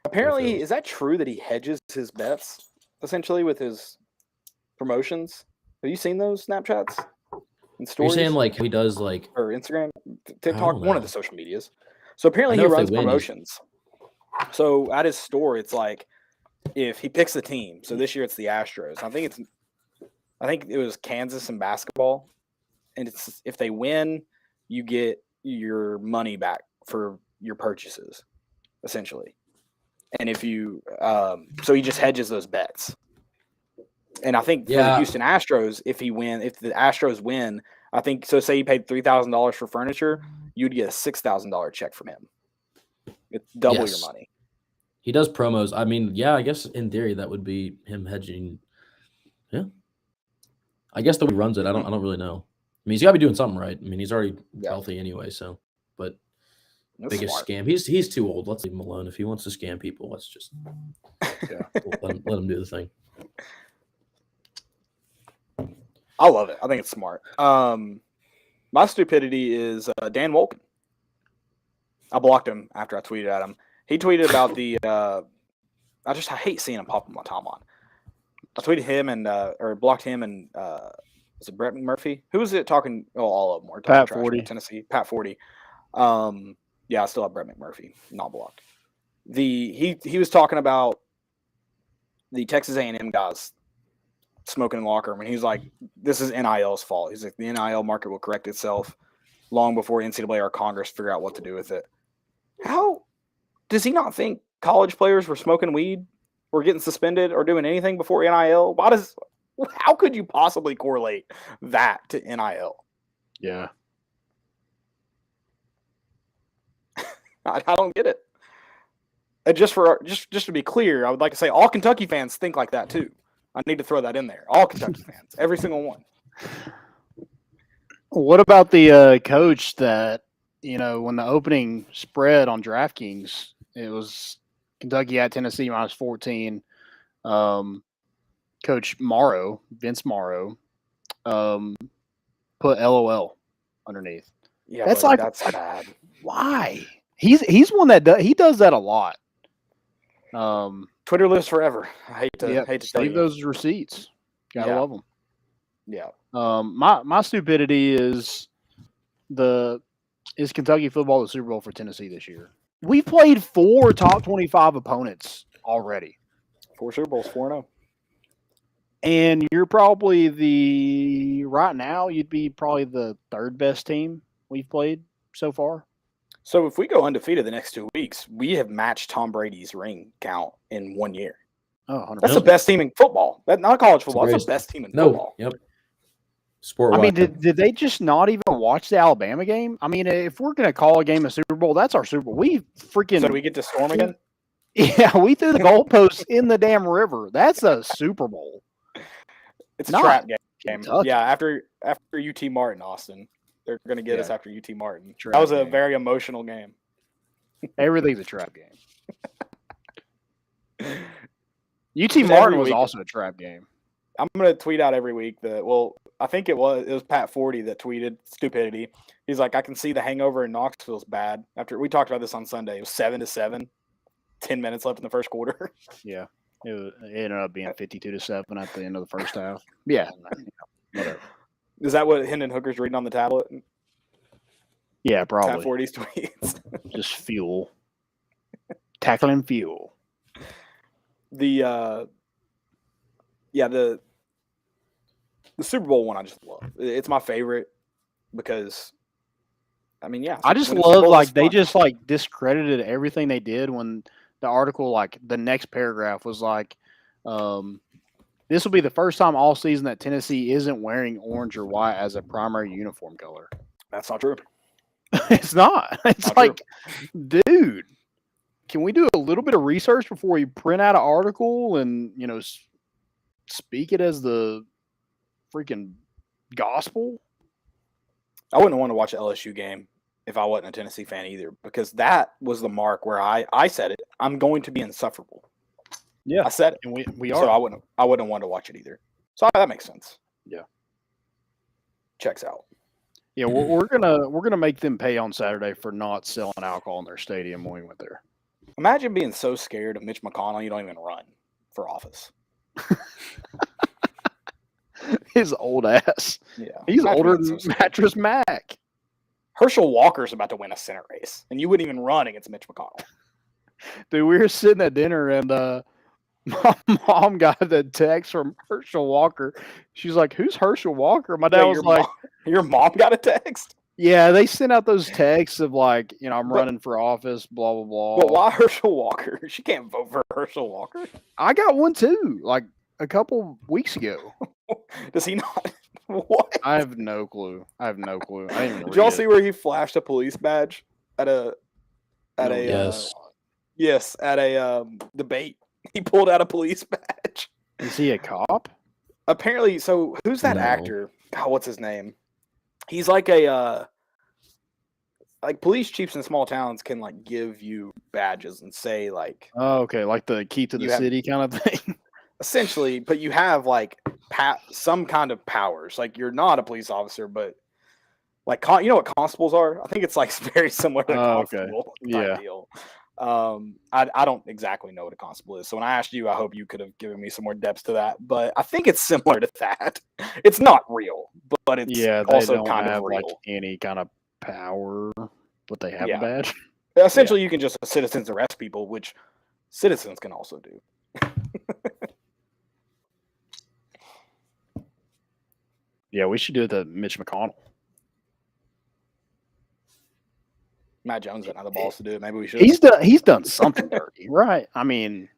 apparently, is that true that he hedges his bets essentially with his promotions? Have you seen those Snapchats and stories? You're saying like he does like or Instagram, TikTok, one of the social medias. So apparently he runs promotions. So at his store, it's like if he picks the team. So this year it's the Astros. I think it was Kansas in basketball, and it's if they win, you get your money back for your purchases, essentially. And if you so he just hedges those bets. And I think for the Houston Astros, if the Astros win, I think so say you paid $3,000 for furniture, you'd get a $6,000 check from him. It's double your money. He does promos. I mean, yeah, I guess in theory that would be him hedging. Yeah. I guess the way he runs it, I don't really know. I mean, he's got to be doing something right. I mean, he's already healthy anyway, so. But biggest scam. He's too old. Let's leave him alone. If he wants to scam people, let's just let him do the thing. I love it. I think it's smart. My stupidity is Dan Wolken. I blocked him after I tweeted at him. He tweeted about the I hate seeing him pop on my timeline. I tweeted him and or blocked him and was it Brett McMurphy? Who was it talking? Oh, all of them were talking Pat 40. Tennessee. Pat 40. Yeah, I still have Brett McMurphy not blocked. He was talking about the Texas A&M guys smoking in the locker room, and he's like, "This is NIL's fault." He's like, "The NIL market will correct itself long before NCAA or Congress figure out what to do with it." How does he not think college players were smoking weed, or getting suspended, or doing anything before NIL? How could you possibly correlate that to NIL? Yeah. I don't get it. And just to be clear, I would like to say all Kentucky fans think like that too. I need to throw that in there. All Kentucky fans, every single one. What about the coach that, when the opening spread on DraftKings, it was Kentucky at Tennessee -14. Coach Vince Morrow, put LOL underneath. Yeah, that's bad. Why? He's one that does that a lot. Twitter lives forever. I hate to tell save you. those receipts. Gotta love them. Yeah. My stupidity is Kentucky football the Super Bowl for Tennessee this year? We played 4 top 25 opponents already. 4 Super Bowls, 4-0. And you're probably right now you'd be probably the 3rd best team we've played so far. So if we go undefeated the next 2 weeks, we have matched Tom Brady's ring count in 1 year. Oh, 100%. That's the best team in football. That's not college football. That's the best team in football. Yep. I mean, did they just not even watch the Alabama game? I mean, if we're going to call a game a Super Bowl, that's our Super Bowl. So do we get to storm again? Yeah, we threw the goalposts in the damn river. That's a Super Bowl. It's a trap game. Kentucky. Yeah, after UT Martin, Austin. They're going to get us after UT Martin. Trap that was a game. very emotional game. Everything's a trap game. UT Martin was also a trap game. I'm going to tweet out every week I think it was Pat 40 that tweeted Stupidity. He's like, I can see the hangover in Knoxville's bad. After we talked about this on Sunday, it was 7-7, 10 minutes left in the first quarter. Yeah. It ended up being 52-7 at the end of the first half. Yeah. Whatever. Is that what Hendon Hooker's reading on the tablet? Yeah, probably. Pat 40's tweets. Just fuel. Tackling fuel. The Super Bowl one I just love. It's my favorite because, I mean, yeah. I just winning Super love Bowls like is they fun. just like discredited everything they did when the article, like the next paragraph was like, this will be the first time all season that Tennessee isn't wearing orange or white as a primary uniform color. That's not true. It's not. It's Not like, dude, can we do a little bit of research before we print out an article and, you know, speak it as the freaking gospel? I wouldn't want to watch an LSU game if I wasn't a Tennessee fan either, because that was the mark where I said it. I'm going to be insufferable. Yeah, I said it. and we are. So I wouldn't want to watch it either. So that makes sense. Yeah. Checks out. Yeah, we're gonna make them pay on Saturday for not selling alcohol in their stadium when we went there. Imagine being so scared of Mitch McConnell you don't even run for office. His old ass. Yeah. He's Imagine older being than so scared. Mattress Mac. Herschel Walker's about to win a Senate race, and you wouldn't even run against Mitch McConnell. Dude, we were sitting at dinner and my mom got the text from Herschel Walker. She's like, "Who's Herschel Walker?" My dad Wait, was like, your mom got a text? "Yeah, they sent out those texts of like, you know, I'm running for office, blah blah blah." But why Herschel Walker? She can't vote for Herschel Walker. I got one too, like a couple weeks ago. Does he not? What? I have no clue. I didn't even Did y'all read see it. where he flashed a police badge at a Yes. yes, at a debate? He pulled out a police badge. Is he a cop? Apparently, so who's that No. actor? God, what's his name? He's like a like police chiefs in small towns can like give you badges and say like Oh, okay, like the key to the You have- city kind of thing. essentially, but you have like some kind of powers. Like you're not a police officer, but like you know what constables are? I think it's like very similar to Oh, okay. constable Yeah. type deal. I don't exactly know what a constable is. So when I asked you, I hope you could have given me some more depth to that. But I think it's similar to that. It's not real, but it's Yeah, they also don't kind have of real. like any kind of power, but they have Yeah. a badge. Essentially, you can just citizens arrest people, which citizens can also do. Yeah, we should do it to Mitch McConnell. Matt Jones doesn't have the balls to do it. Maybe we should. He's done something dirty, right? I mean,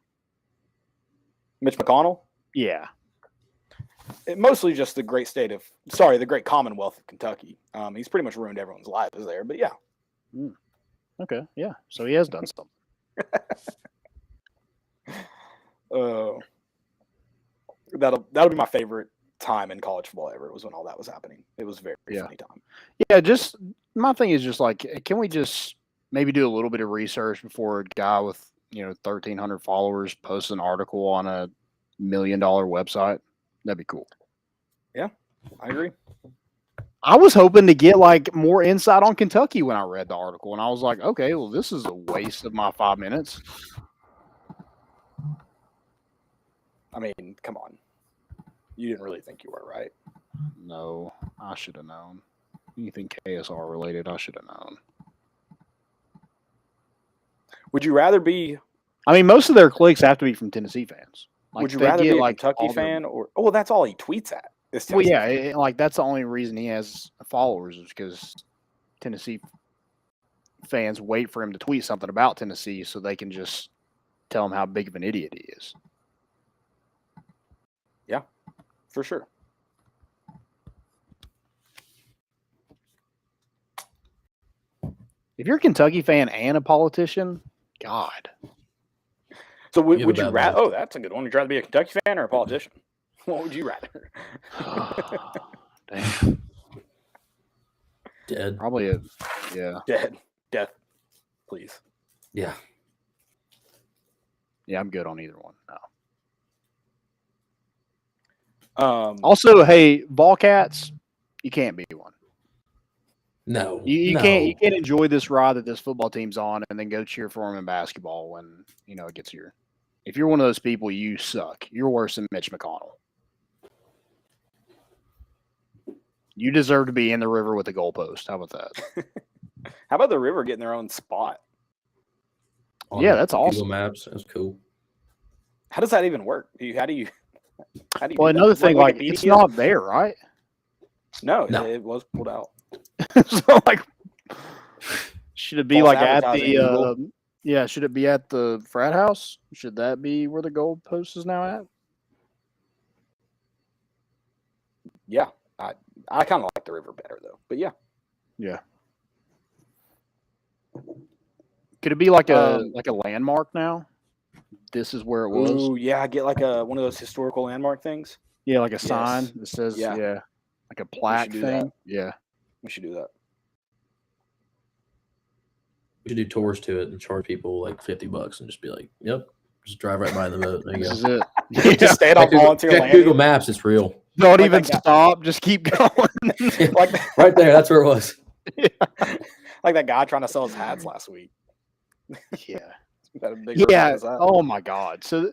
Mitch McConnell. yeah. Mostly just the great Commonwealth of Kentucky. He's pretty much ruined everyone's lives there. But yeah, Okay, yeah. So he has done something. that'll be my favorite time in college football ever. It was when all that was happening. It was very Yeah. funny time. Yeah, just my thing is just like, can we just maybe do a little bit of research before a guy with 1,300 followers posts an article on a $1 million website? That'd be cool. I agree. I was hoping to get like more insight on Kentucky when I read the article, and I was like, okay, well, this is a waste of my 5 minutes. I mean, come on. You didn't really think you were, right? No, I should have known. Anything KSR related, I should have known. Would you rather be? I mean, most of their clicks have to be from Tennessee fans. Like, Would you they rather get, be a like, Kentucky all their- fan or? Oh, well, that's all he tweets at. Is Well, Tennessee yeah, fans. like that's the only reason he has followers is because Tennessee fans wait for him to tweet something about Tennessee so they can just tell him how big of an idiot he is. For sure. If you're a Kentucky fan and a politician, God. So You have would a you bad rather? life. Oh, that's a good one. Would you rather be a Kentucky fan or a politician? What would you rather? Damn. Dead. Probably a, yeah. Death, please. Yeah. Yeah, I'm good on either one. No. Also, Also, hey, ball cats, you can't be one. No. You no. can't enjoy this ride that this football team's on and then go cheer for them in basketball when it gets here. If you're one of those people, you suck. You're worse than Mitch McConnell. You deserve to be in the river with the goalpost. How about that? how about the River getting their own spot? On Yeah, that's Google awesome. Maps. That's cool. How does that even work? How do you? How do you Well, do that? another thing, like, a it's media? not there, right? No, No. it was pulled out. So, like, should it be False like at advertising, the? Google. Yeah, should it be at the frat house? Should that be where the goal post is now at? Yeah, I kind of like the river better though. But yeah, Yeah. Could it be like a landmark now? This is where it was. ooh, yeah, get like one of those historical landmark things. Yeah, like a sign Yes. that says Yeah. like a plaque do thing. that. Yeah. We should do that. We should do tours to it and charge people like $50 and just be like, "Yep, just drive right by the boat." There you This go. is it. Just stay at on volunteer Check landing. Google Maps. It's real. Don't Like even that guy- stop. Just keep going. like Right there. That's where it was. like that guy trying to sell his hats last week. Yeah. Got a big Yeah. his hat. Oh my God. So,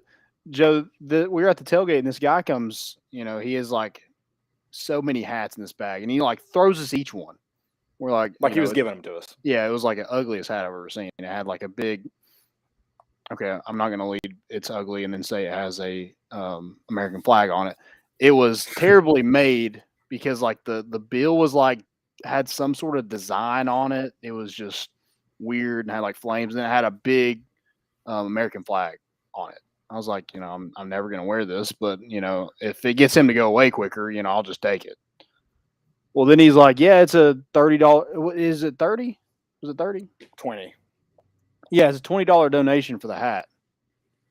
Joe, we were at the tailgate, and this guy comes. He has like so many hats in this bag, and he like throws us each one. We're like he was giving them to us. Yeah, it was like the ugliest hat I've ever seen. It had like a big. Okay, I'm not gonna lead. It's ugly, and then say it has a American flag on it. It was terribly made because like the bill was like had some sort of design on it. It was just weird and had like flames, and it had a big American flag on it. I was like, I'm never gonna wear this, but if it gets him to go away quicker, I'll just take it. Well, then he's like, yeah, it's a $30. Is it 30? Was it 30? 20. Yeah, it's a $20 donation for the hat.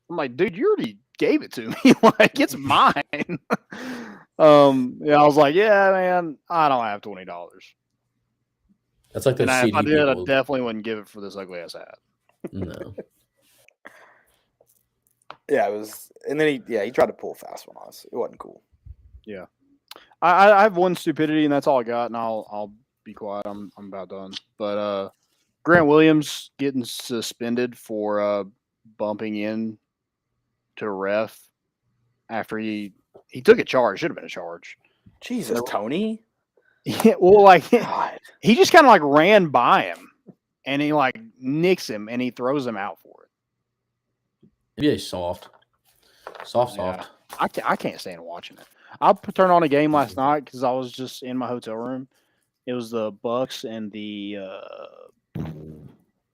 I'm like, dude, you already gave it to me. Like, it's mine. Yeah, I was like, yeah, man, I don't have $20. That's like the And CD if I did, I people. definitely wouldn't give it for this ugly ass hat. No. Yeah, it was, and then he tried to pull a fast one on us. It wasn't cool. Yeah. I have one stupidity, and that's all I got, and I'll be quiet. I'm about done. But Grant Williams getting suspended for bumping in to a ref after he took a charge. Should have been a charge. Jesus, Tony. Yeah, well, like God. he just kind of like ran by him, and he like nicks him, and he throws him out for it. Maybe a soft. Yeah. I can't stand watching it. I turned on a game last night because I was just in my hotel room. It was the Bucks and the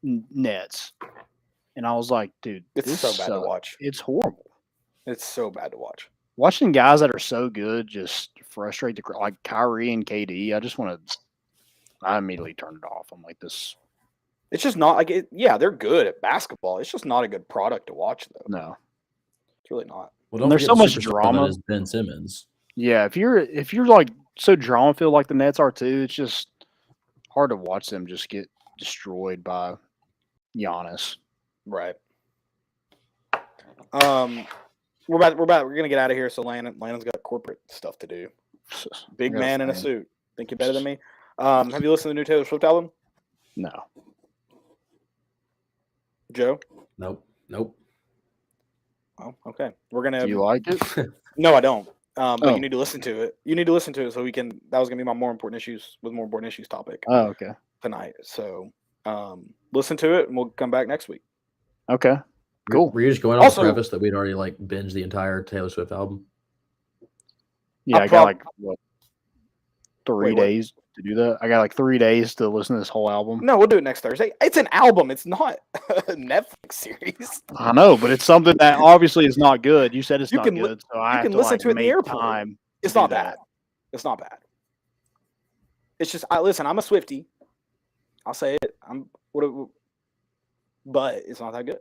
Nets, and I was like, dude, It's this so bad to sucks. watch. It's horrible. It's so bad to watch. Watching guys that are so good just frustrate the crowd, like Kyrie and KD. I immediately turned it off. I'm like, this. It's just not like it. Yeah, they're good at basketball. It's just not a good product to watch, though. No. It's really not. Well, don't There's forget so the much superstar drama. that is Ben Simmons. Yeah, if you're like so drama filled like the Nets are too, it's just hard to watch them just get destroyed by Giannis. Right. We're gonna get out of here. So Landon's got corporate stuff to do. Big I gotta man in a stand. suit. Think you're better than me? Have you listened to the new Taylor Swift album, No. Joe? Nope. Oh, okay. We're gonna. Do you like it? No, I don't. But Oh. you need to listen to it. You need to listen to it so we can. That was gonna be my more important issues topic Oh, okay. tonight. So, listen to it, and we'll come back next week. Okay. Cool. Were you just going off Also- the premise that we'd already like binged the entire Taylor Swift album? Yeah, I'll I got prob- like what 3 Wait, what? days to do that. I got like 3 days to listen to this whole album. No, we'll do it next Thursday. It's an album. It's not a Netflix series. I know, but it's something that obviously is not good. You said it's You not can li- good, so I you have can to listen like to it in the make airport. time. It's to not do that. bad. It's not bad. It's just listen. I'm a Swiftie. I'll say it. But it's not that good.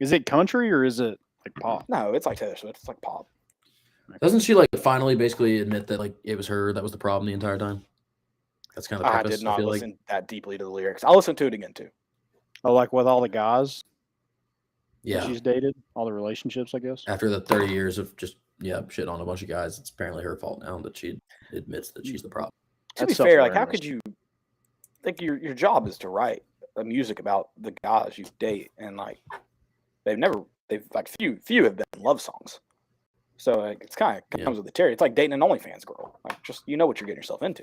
Is it country or is it like pop? No, it's like Taylor Swift. It's like pop. Doesn't she like finally basically admit that like it was her that was the problem the entire time? That's kind of the I premise. did not feel listen that deeply to the lyrics. I'll listen to it again too. Oh, like with all the guys that yeah. she's dated, all the relationships, I guess. After the 30 years of just shit on a bunch of guys, it's apparently her fault now that she admits that she's the problem. To be That's fair, like how self-awareness. could you think your job is to write a music about the guys you date, and like they've like few have been love songs. So like, it's kind of comes with the territory. It's like dating an OnlyFans girl. Like just you know what you're getting yourself into.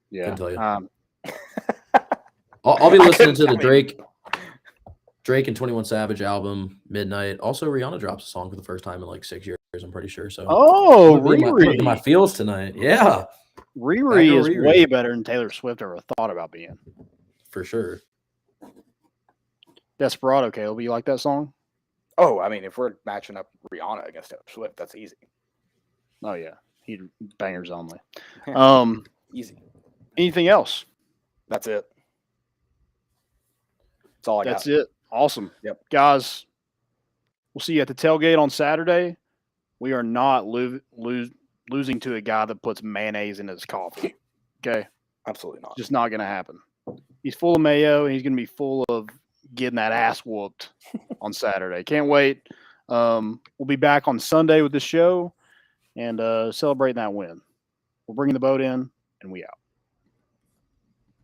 Yeah. Couldn't tell you. Um, I'll be I listening couldn't- to the I mean- Drake. Drake and 21 Savage album, Midnight. Also, Rihanna drops a song for the first time in like 6 years, I'm pretty sure. So, Oh, I'm gonna be in my Riri. feels tonight. Yeah, Riri is Riri. way better than Taylor Swift ever thought about being. For sure. Desperado, Caleb. You like that song? Oh, I mean, if we're matching up Rihanna against Taylor Swift, that's easy. Oh yeah, he bangers only. Easy. Anything else? That's it. That's all I got. That's it. Awesome. Yep. Guys, we'll see you at the tailgate on Saturday. We are not losing to a guy that puts mayonnaise in his coffee. Okay? Absolutely not. Just not going to happen. He's full of mayo, and he's going to be full of getting that ass whooped on Saturday. Can't wait. We'll be back on Sunday with the show and celebrating that win. We're bringing the boat in, and we out.